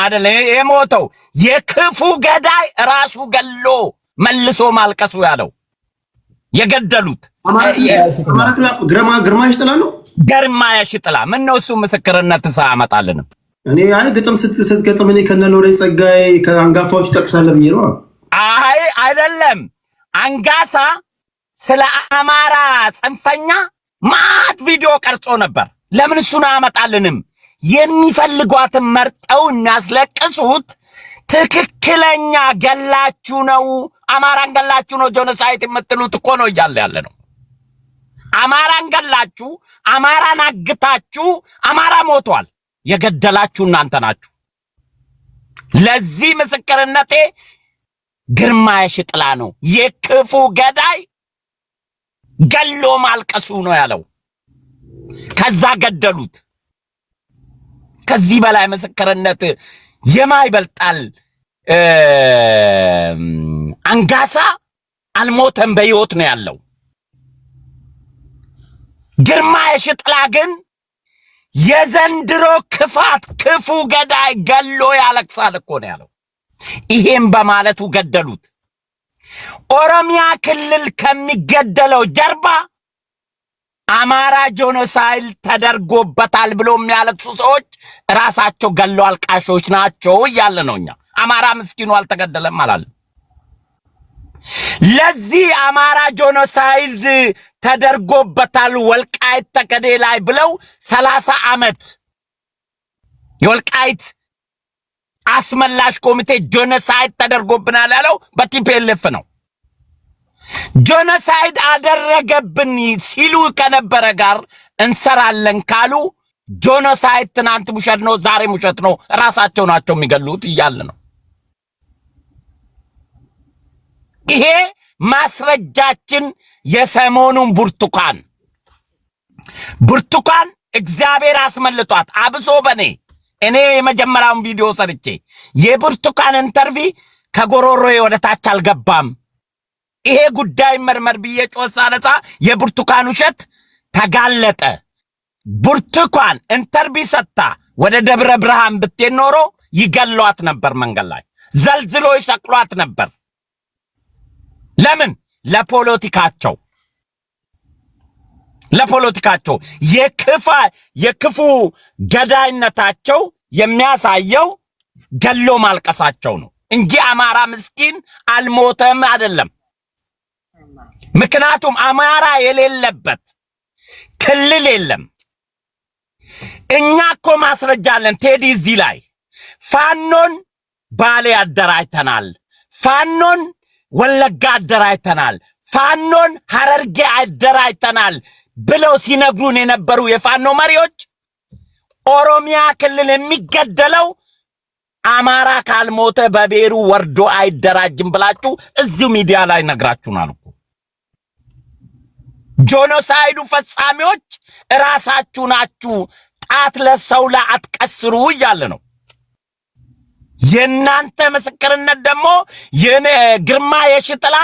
የሞተው የክፉ ገዳይ ራሱ ገሎ መልሶ ማልቀሱ ያለው የገደሉት
ግርማ የሽጥላ ነው።
ግርማ የሽጥላ ምን ነው እሱ ምስክርነት ሳያመጣልንም
እኔ አይ ግጥም ስትገጥም እኔ ከነሎሬ ጸጋዬ ከአንጋፋዎች ጠቅሳለህ ብዬ ነው።
አይ አይደለም አንጋሳ ስለ አማራ ጽንፈኛ ማት ቪዲዮ ቀርጾ ነበር። ለምን እሱን አያመጣልንም? የሚፈልጓትን መርጠው የሚያስለቅሱት ትክክለኛ ገላችሁ ነው፣ አማራን ገላችሁ ነው ጆኖሳይድ የምትሉት እኮ ነው እያለ ያለ ነው። አማራን ገላችሁ፣ አማራን አግታችሁ፣ አማራ ሞቷል። የገደላችሁ እናንተ ናችሁ። ለዚህ ምስክርነቴ ግርማ የሽጥላ ነው። የክፉ ገዳይ ገሎ ማልቀሱ ነው ያለው። ከዛ ገደሉት። ከዚህ በላይ ምስክርነት የማይበልጣል። አንጋሳ አልሞተም፣ በሕይወት ነው ያለው። ግርማ የሽጥላ ግን የዘንድሮ ክፋት ክፉ ገዳይ ገሎ ያለቅሳል እኮ ነው ያለው። ይሄም በማለቱ ገደሉት። ኦሮሚያ ክልል ከሚገደለው ጀርባ አማራ ጆኖሳይድ ተደርጎበታል ብሎ የሚያለቅሱ ሰዎች ራሳቸው ገሎ አልቃሾች ናቸው እያለ ነው። እኛ አማራ ምስኪኑ አልተገደለም አላለም። ለዚህ አማራ ጄኖሳይድ ተደርጎበታል ወልቃይት ጠገዴ ላይ ብለው 30 ዓመት የወልቃይት አስመላሽ ኮሚቴ ጄኖሳይድ ተደርጎብናል ያለው በቲፒኤልኤፍ ነው። ጄኖሳይድ አደረገብን ሲሉ ከነበረ ጋር እንሰራለን ካሉ ጄኖሳይድ ትናንት ውሸት ነው፣ ዛሬ ውሸት ነው፣ ራሳቸው ናቸው የሚገሉት እያለ ነው። ይሄ ማስረጃችን የሰሞኑን ብርቱካን እግዚአብሔር አስመልጧት አብሶ እኔ የመጀመሪያውን ቪዲዮ ሰርቼ የብርቱካን ኢንተርቪ ከጎሮሮዬ ወደ ታች አልገባም። ይሄ ጉዳይ መርመር ብዬ ጮሳ ነፃ የብርቱካን ውሸት ተጋለጠ። ብርቱካን ኢንተርቪ ሰጣ ወደ ደብረ ብርሃን ብትሄድ ኖሮ ይገሏት ነበር፣ መንገድ ላይ ዘልዝሎ ይሰቅሏት ነበር። ለምን? ለፖለቲካቸው የክፉ ገዳይነታቸው የሚያሳየው ገሎ ማልቀሳቸው ነው እንጂ አማራ ምስኪን አልሞተም አይደለም። ምክንያቱም አማራ የሌለበት ክልል የለም። እኛ እኮ ማስረጃ አለን ቴዲ። እዚህ ላይ ፋኖን ባሌ አደራጅተናል፣ ፋኖን ወለጋ አደራጅተናል፣ ፋኖን ሐረርጌ አደራጅተናል ብለው ሲነግሩን የነበሩ የፋኖ መሪዎች ኦሮሚያ ክልል የሚገደለው አማራ ካልሞተ በቤሩ ወርዶ አይደራጅም ብላችሁ እዚሁ ሚዲያ ላይ ነግራችሁናል እኮ። ጄኖሳይዱ ፈጻሚዎች ራሳችሁ ናችሁ፣ ጣት ለሰው ላይ አትቀስሩ እያለ ነው። የናንተ ምስክርነት ደግሞ ግርማ የሽጥላ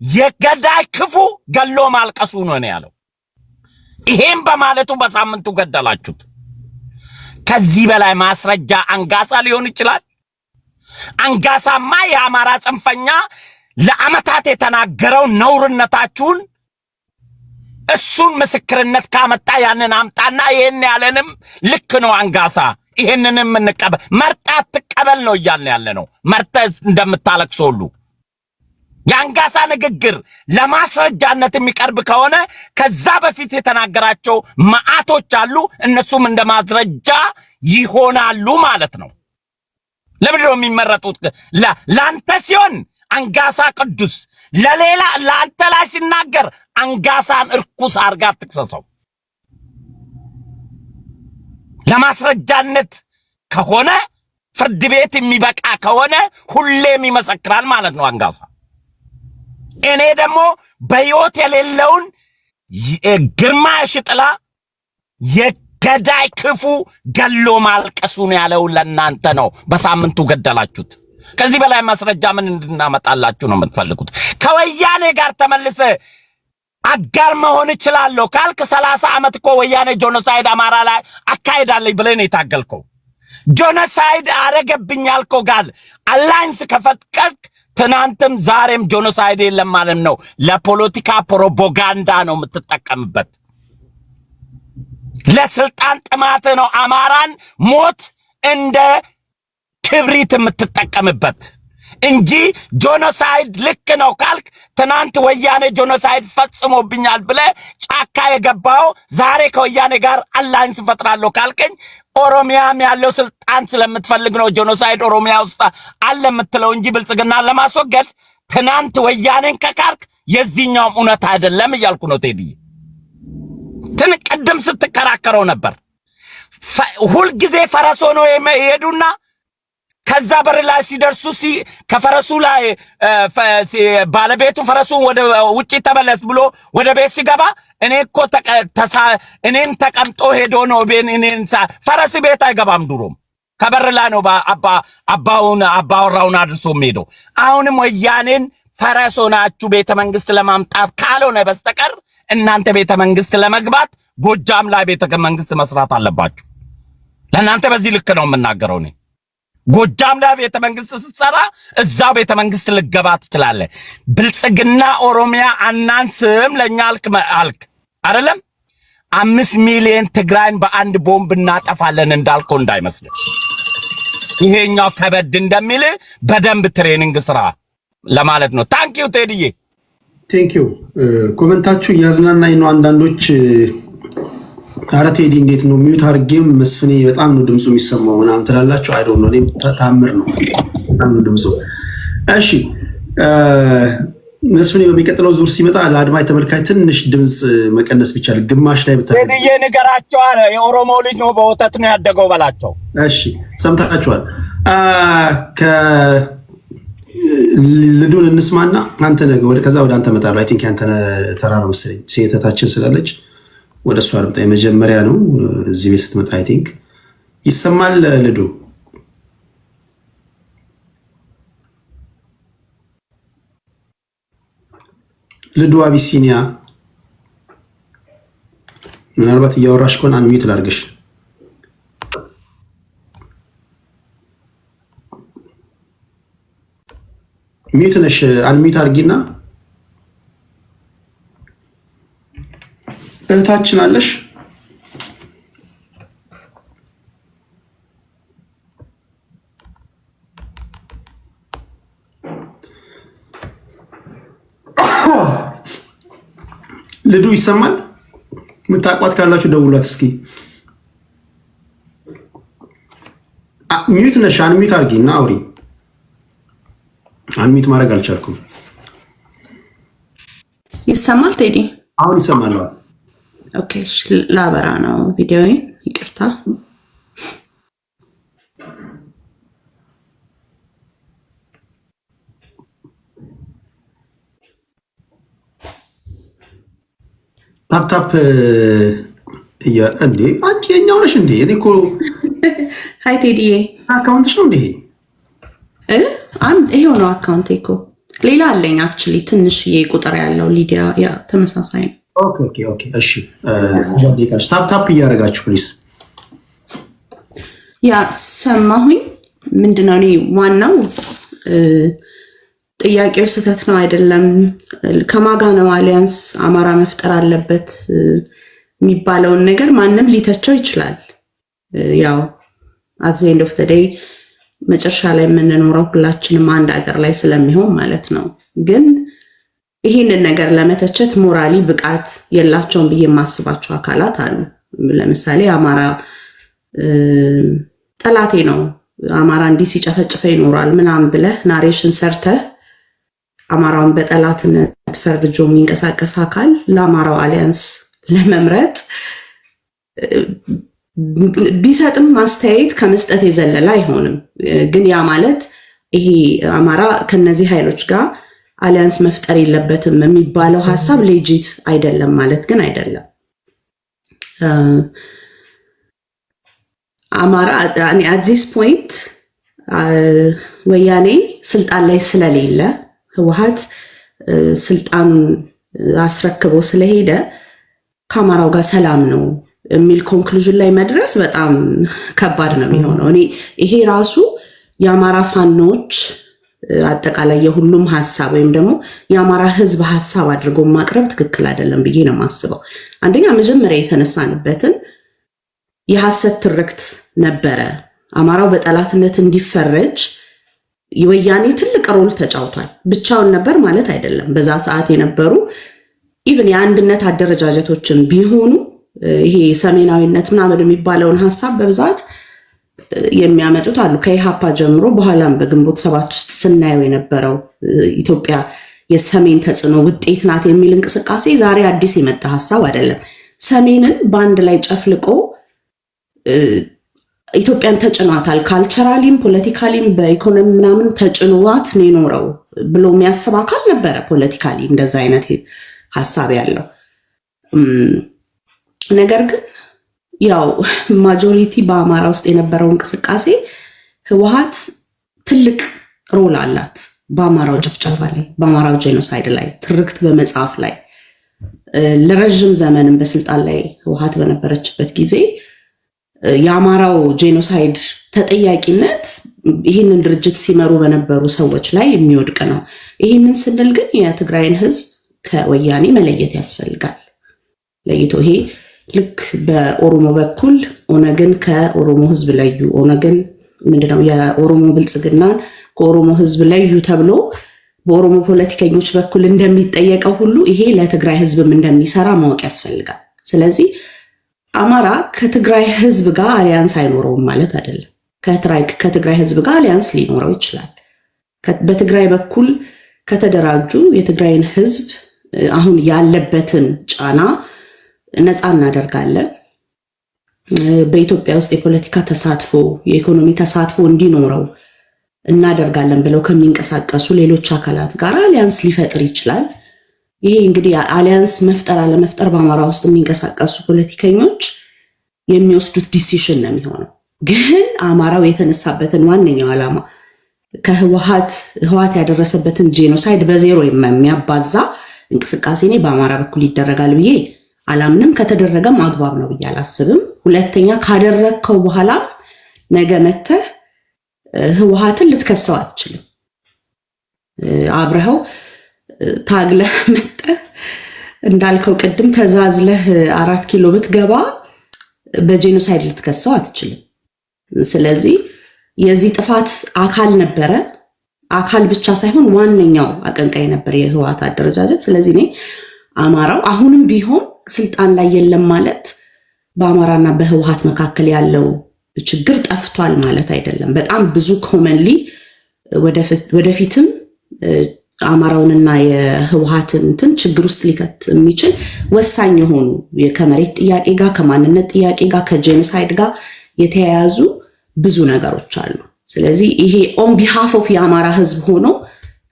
የገዳይ ክፉ ገሎ ማልቀሱ ነው ያለው። ይሄን በማለቱ በሳምንቱ ገደላችሁት። ከዚህ በላይ ማስረጃ አንጋሳ ሊሆን ይችላል? አንጋሳማ የአማራ ጽንፈኛ ለአመታት የተናገረው ነውርነታችሁን እሱን ምስክርነት ካመጣ ያንን አምጣና ይሄን ያለንም ልክ ነው አንጋሳ፣ ይሄንንም እንቀበል። መርጣ ትቀበል ነው እያልን ያለ ነው። መርጠ እንደምታለቅሰው ሁሉ የአንጋሳ ንግግር ለማስረጃነት የሚቀርብ ከሆነ ከዛ በፊት የተናገራቸው መዓቶች አሉ፣ እነሱም እንደ ማስረጃ ይሆናሉ ማለት ነው። ለምን ነው የሚመረጡት? ላንተ ሲሆን አንጋሳ ቅዱስ፣ ለሌላ ላንተ ላይ ሲናገር አንጋሳን እርኩስ አርጋ ትክሰሰው። ለማስረጃነት ከሆነ ፍርድ ቤት የሚበቃ ከሆነ ሁሌም ይመሰክራል ማለት ነው አንጋሳ። እኔ ደግሞ በሕይወት የሌለውን ግርማ የሽጥላ የገዳይ ክፉ ገሎ ማልቀሱ ነው ያለው ለእናንተ ነው። በሳምንቱ ገደላችሁት። ከዚህ በላይ ማስረጃ ምን እንድናመጣላችሁ ነው የምትፈልጉት? ከወያኔ ጋር ተመልሰ አጋር መሆን እችላለሁ ካልክ 30 ዓመት እኮ ወያኔ ጄኖሳይድ አማራ ላይ አካሄዳለኝ ብለህ ነው የታገልከው። ጄኖሳይድ አረገብኝ ያልከው ጋር አላይንስ ከፈቀድክ ትናንትም ዛሬም ጄኖሳይድ የለም ማለት ነው። ለፖለቲካ ፕሮፓጋንዳ ነው የምትጠቀምበት። ለስልጣን ጥማት ነው አማራን ሞት እንደ ክብሪት የምትጠቀምበት እንጂ ጄኖሳይድ ልክ ነው ካልክ ትናንት ወያኔ ጄኖሳይድ ፈጽሞብኛል ብለ ጫካ የገባው ዛሬ ከወያኔ ጋር አላይንስ ፈጥራለሁ ካልከኝ ኦሮሚያም ያለው ስልጣን ስለምትፈልግ ነው ጄኖሳይድ ኦሮሚያ ውስጥ አለ የምትለው እንጂ ብልጽግናን ለማስወገድ ትናንት ወያኔን ከካርክ የዚህኛውም እውነት አይደለም እያልኩ ነው ቴዲ። ቅድም ስትከራከረው ነበር። ሁልጊዜ ፈረስ ሆኖ የሄዱና ከዛ በር ላይ ሲደርሱ ከፈረሱ ላይ ባለቤቱ ፈረሱ ወደ ውጪ ተመለስ ብሎ ወደ ቤት ሲገባ እኔን ተቀምጦ ሄዶ ነው እኔን ፈረስ ቤት አይገባም። ድሮም ከበር ላይ ነው አባወራውን አድርሶ ሄዶ። አሁንም ወያኔን ፈረስ ሆናችሁ ቤተ መንግስት ለማምጣት ካልሆነ በስተቀር እናንተ ቤተ መንግስት ለመግባት ጎጃም ላይ ቤተ መንግስት መስራት አለባችሁ። ለእናንተ በዚህ ልክ ነው የምናገረው እኔ። ጎጃም ላይ ቤተ መንግስት ስትሰራ እዛው ቤተ መንግስት ልገባ ትችላለህ። ብልጽግና ኦሮሚያ አናንስም ለኛ አልክ አይደለም? 5 ሚሊዮን ትግራይን በአንድ ቦምብ እናጠፋለን እንዳልከው እንዳይመስል። ይሄኛው ከበድ እንደሚል በደንብ ትሬኒንግ ስራ። ለማለት ነው። ታንኪዩ ቴዲዬ
ቴንኪዩ። ኮመንታችሁ እያዝናናኝ ነው። አንዳንዶች ኧረ ቴዲ እንዴት ነው ሚዩት አድርጌም መስፍኔ በጣም ነው ድምፁ የሚሰማው ምናምን ትላላችሁ። አይ ዶንት ኖ እኔም ታምር ነው በጣም ነው ድምፁ። እሺ መስፍኔ በሚቀጥለው ዙር ሲመጣ ለአድማጭ ተመልካች ትንሽ ድምፅ መቀነስ ቢቻል ግማሽ ላይ ብታደርግ
ቴዲዬ ንገራቸው አለ። የኦሮሞ ልጅ ነው በወተት ነው ያደገው በላቸው።
እሺ ሰምታችኋል። ልዱን እንስማና አንተ ነገ ወደ ከዛ ወደ አንተ መጣለው። አይ ቲንክ አንተ ተራ ነው መሰለኝ ሴተታችን ስላለች ወደ እሷ ልምጣ። የመጀመሪያ ነው እዚህ ቤት ስትመጣ አይ ቲንክ ይሰማል። ልዱ አቢሲኒያ ምናልባት እያወራሽ ከሆነ አንሚዩት ላድርግሽ። ሚዩት ነሽ፣ አንሚዩት አድርጊና እህታችን አለሽ። ልዱ ይሰማል? ምታቋት ካላችሁ ደውሏት እስኪ። ሚዩት ነሽ፣ አንሚዩት አድርጊና አውሪ። አንሚዩት ማድረግ አልቻልኩም።
ይሰማል ቴዲ?
አሁን ይሰማል።
ኦኬ ላበራ ነው ቪዲዮዬን፣ ይቅርታ።
ታፕታፕ እንዴ አንቺ የኛው ነሽ እንዴ? እኔ እኮ
ሃይ ቴዲዬ
አካውንትሽ ነው እንዴ?
ይሄው ነው አካውንቴ እኮ። ሌላ አለኝ አክቹሊ ትንሽዬ ቁጥር ያለው ሊዲያ፣ ያ ተመሳሳይ ነው።
ኦኬ እሺ። ታፕታፕ እያደረጋችሁ ፕሊዝ።
ያ ሰማሁኝ። ምንድነው እኔ ዋናው ጥያቄው ስህተት ነው አይደለም፣ ከማጋ ነው አሊያንስ አማራ መፍጠር አለበት የሚባለውን ነገር ማንም ሊተቸው ይችላል። ያው አት ዘ ኤንድ ኦፍ ዘ ዴይ መጨረሻ ላይ የምንኖረው ሁላችንም አንድ ሀገር ላይ ስለሚሆን ማለት ነው። ግን ይህንን ነገር ለመተቸት ሞራሊ ብቃት የላቸውም ብዬ የማስባቸው አካላት አሉ። ለምሳሌ አማራ ጠላቴ ነው፣ አማራ እንዲህ ሲጨፈጭፈ ይኖራል ምናምን ብለህ ናሬሽን ሰርተህ አማራውን በጠላትነት ፈርጆ የሚንቀሳቀስ አካል ለአማራው አሊያንስ ለመምረጥ ቢሰጥም ማስተያየት ከመስጠት የዘለለ አይሆንም። ግን ያ ማለት ይሄ አማራ ከነዚህ ኃይሎች ጋር አሊያንስ መፍጠር የለበትም የሚባለው ሀሳብ ሌጂት አይደለም ማለት ግን አይደለም። አማራ አት ዚስ ፖይንት ወያኔ ስልጣን ላይ ስለሌለ ህወሓት ስልጣኑን አስረክቦ ስለሄደ ከአማራው ጋር ሰላም ነው የሚል ኮንክሉዥን ላይ መድረስ በጣም ከባድ ነው የሚሆነው። እኔ ይሄ ራሱ የአማራ ፋኖች አጠቃላይ የሁሉም ሀሳብ ወይም ደግሞ የአማራ ህዝብ ሀሳብ አድርጎ ማቅረብ ትክክል አይደለም ብዬ ነው የማስበው። አንደኛ መጀመሪያ የተነሳንበትን የሐሰት ትርክት ነበረ። አማራው በጠላትነት እንዲፈረጅ የወያኔ ትልቅ ሮል ተጫውቷል። ብቻውን ነበር ማለት አይደለም። በዛ ሰዓት የነበሩ ኢቭን የአንድነት አደረጃጀቶችን ቢሆኑ ይሄ ሰሜናዊነት ምናምን የሚባለውን ሀሳብ በብዛት የሚያመጡት አሉ። ከኢሃፓ ጀምሮ በኋላም በግንቦት ሰባት ውስጥ ስናየው የነበረው ኢትዮጵያ የሰሜን ተጽዕኖ ውጤት ናት የሚል እንቅስቃሴ ዛሬ አዲስ የመጣ ሀሳብ አይደለም። ሰሜንን በአንድ ላይ ጨፍልቆ ኢትዮጵያን ተጭኗታል፣ ካልቸራሊም ፖለቲካሊም በኢኮኖሚ ምናምን ተጭኗት ነው የኖረው ብሎ የሚያስብ አካል ነበረ። ፖለቲካሊ እንደዛ አይነት ሀሳብ ያለው ነገር ግን ያው ማጆሪቲ በአማራ ውስጥ የነበረው እንቅስቃሴ ህወሓት ትልቅ ሮል አላት በአማራው ጭፍጨፋ ላይ፣ በአማራው ጄኖሳይድ ላይ፣ ትርክት በመጽሐፍ ላይ ለረዥም ዘመንም በስልጣን ላይ ህወሓት በነበረችበት ጊዜ የአማራው ጄኖሳይድ ተጠያቂነት ይህንን ድርጅት ሲመሩ በነበሩ ሰዎች ላይ የሚወድቅ ነው። ይህንን ስንል ግን የትግራይን ህዝብ ከወያኔ መለየት ያስፈልጋል። ለይቶ ይሄ ልክ በኦሮሞ በኩል ኦነግን ከኦሮሞ ህዝብ ለዩ፣ ኦነግን ምንድነው የኦሮሞ ብልጽግናን ከኦሮሞ ህዝብ ለዩ ተብሎ በኦሮሞ ፖለቲከኞች በኩል እንደሚጠየቀው ሁሉ ይሄ ለትግራይ ህዝብም እንደሚሰራ ማወቅ ያስፈልጋል። ስለዚህ አማራ ከትግራይ ህዝብ ጋር አሊያንስ አይኖረውም ማለት አይደለም። ከትግራይ ህዝብ ጋር አሊያንስ ሊኖረው ይችላል። በትግራይ በኩል ከተደራጁ የትግራይን ህዝብ አሁን ያለበትን ጫና ነፃ እናደርጋለን፣ በኢትዮጵያ ውስጥ የፖለቲካ ተሳትፎ የኢኮኖሚ ተሳትፎ እንዲኖረው እናደርጋለን ብለው ከሚንቀሳቀሱ ሌሎች አካላት ጋር አሊያንስ ሊፈጥር ይችላል። ይሄ እንግዲህ አሊያንስ መፍጠር አለመፍጠር በአማራ ውስጥ የሚንቀሳቀሱ ፖለቲከኞች የሚወስዱት ዲሲሽን ነው የሚሆነው። ግን አማራው የተነሳበትን ዋነኛው ዓላማ ከህወሓት ያደረሰበትን ጄኖሳይድ በዜሮ የሚያባዛ እንቅስቃሴ እኔ በአማራ በኩል ይደረጋል ብዬ አላምንም። ከተደረገም አግባብ ነው ብዬ አላስብም። ሁለተኛ ካደረግከው በኋላ ነገ መተህ ህወሓትን ልትከሰው አትችልም። አብረኸው ታግለህ መጠህ እንዳልከው ቅድም ተዛዝለህ 4 ኪሎ ብትገባ በጄኖሳይድ ልትከሰው አትችልም። ስለዚህ የዚህ ጥፋት አካል ነበረ። አካል ብቻ ሳይሆን ዋነኛው አቀንቃይ ነበር የህወሓት አደረጃጀት። ስለዚህ እኔ አማራው አሁንም ቢሆን ስልጣን ላይ የለም ማለት በአማራና በህወሓት መካከል ያለው ችግር ጠፍቷል ማለት አይደለም። በጣም ብዙ ኮመንሊ ወደፊትም አማራውንና የህወሓትን እንትን ችግር ውስጥ ሊከት የሚችል ወሳኝ የሆኑ ከመሬት ጥያቄ ጋር ከማንነት ጥያቄ ጋር ከጄኖሳይድ ጋር የተያያዙ ብዙ ነገሮች አሉ። ስለዚህ ይሄ ኦን ቢሃፍ ኦፍ የአማራ ህዝብ ሆኖ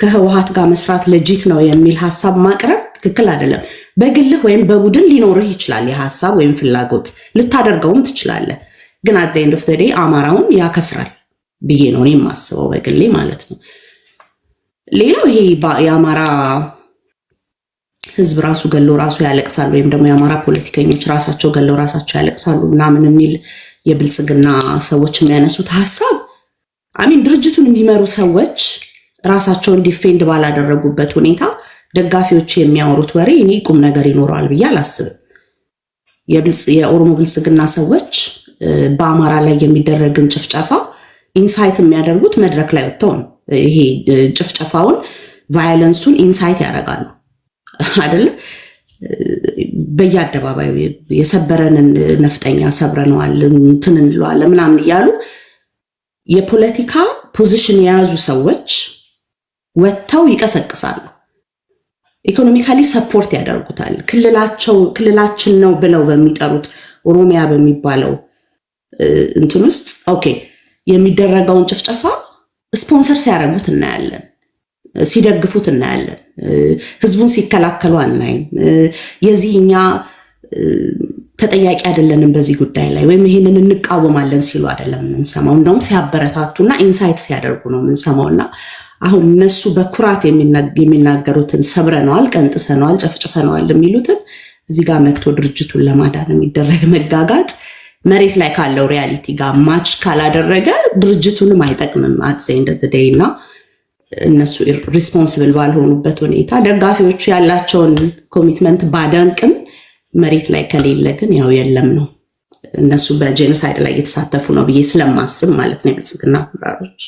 ከህወሓት ጋር መስራት ለጂት ነው የሚል ሐሳብ ማቅረብ ትክክል አይደለም። በግልህ ወይም በቡድን ሊኖርህ ይችላል የሐሳብ ወይም ፍላጎት ልታደርገውም ትችላለህ። ግን አት ዘ ኤንድ ኦፍ ዘ ዴይ አማራውን ያከስራል ብዬ ነው እኔ የማስበው በግሌ ማለት ነው። ሌላው ይሄ የአማራ ህዝብ ራሱ ገሎ ራሱ ያለቅሳል ወይም ደግሞ የአማራ ፖለቲከኞች ራሳቸው ገሎ ራሳቸው ያለቅሳሉ ምናምን የሚል የብልጽግና ሰዎች የሚያነሱት ሐሳብ አሚን ድርጅቱን የሚመሩ ሰዎች ራሳቸውን ዲፌንድ ባላደረጉበት ሁኔታ ደጋፊዎች የሚያወሩት ወሬ እኔ ቁም ነገር ይኖረዋል ብዬ አላስብም። የኦሮሞ ብልጽግና ሰዎች በአማራ ላይ የሚደረግን ጭፍጨፋ ኢንሳይት የሚያደርጉት መድረክ ላይ ወጥተው ነው። ይሄ ጭፍጨፋውን ቫዮለንሱን ኢንሳይት ያደርጋሉ አይደል? በየአደባባዩ የሰበረንን ነፍጠኛ ሰብረነዋል እንትን እንለዋለን ምናምን እያሉ የፖለቲካ ፖዚሽን የያዙ ሰዎች ወጥተው ይቀሰቅሳሉ። ኢኮኖሚካሊ ሰፖርት ያደርጉታል። ክልላችን ነው ብለው በሚጠሩት ኦሮሚያ በሚባለው እንትን ውስጥ ኦኬ የሚደረገውን ጭፍጨፋ ስፖንሰር ሲያደርጉት እናያለን፣ ሲደግፉት እናያለን። ህዝቡን ሲከላከሉ አናይም። የዚህኛ ተጠያቂ አይደለንም በዚህ ጉዳይ ላይ ወይም ይሄንን እንቃወማለን ሲሉ አይደለም የምንሰማው። እንደውም ሲያበረታቱና ኢንሳይት ሲያደርጉ ነው የምንሰማውና አሁን እነሱ በኩራት የሚናገሩትን ሰብረነዋል፣ ቀንጥሰነዋል፣ ጨፍጭፈነዋል የሚሉትን እዚህ ጋር መጥቶ ድርጅቱን ለማዳን የሚደረግ መጋጋጥ መሬት ላይ ካለው ሪያሊቲ ጋር ማች ካላደረገ ድርጅቱንም አይጠቅምም አት ዘ ኤንድ ኦፍ ዘ ዴይ እና እነሱ ሪስፖንሲብል ባልሆኑበት ሁኔታ ደጋፊዎቹ ያላቸውን ኮሚትመንት ባደንቅም መሬት ላይ ከሌለ ግን ያው የለም ነው። እነሱ በጄኖሳይድ ላይ የተሳተፉ ነው ብዬ ስለማስብ ማለት ነው የብልጽግና አመራሮች።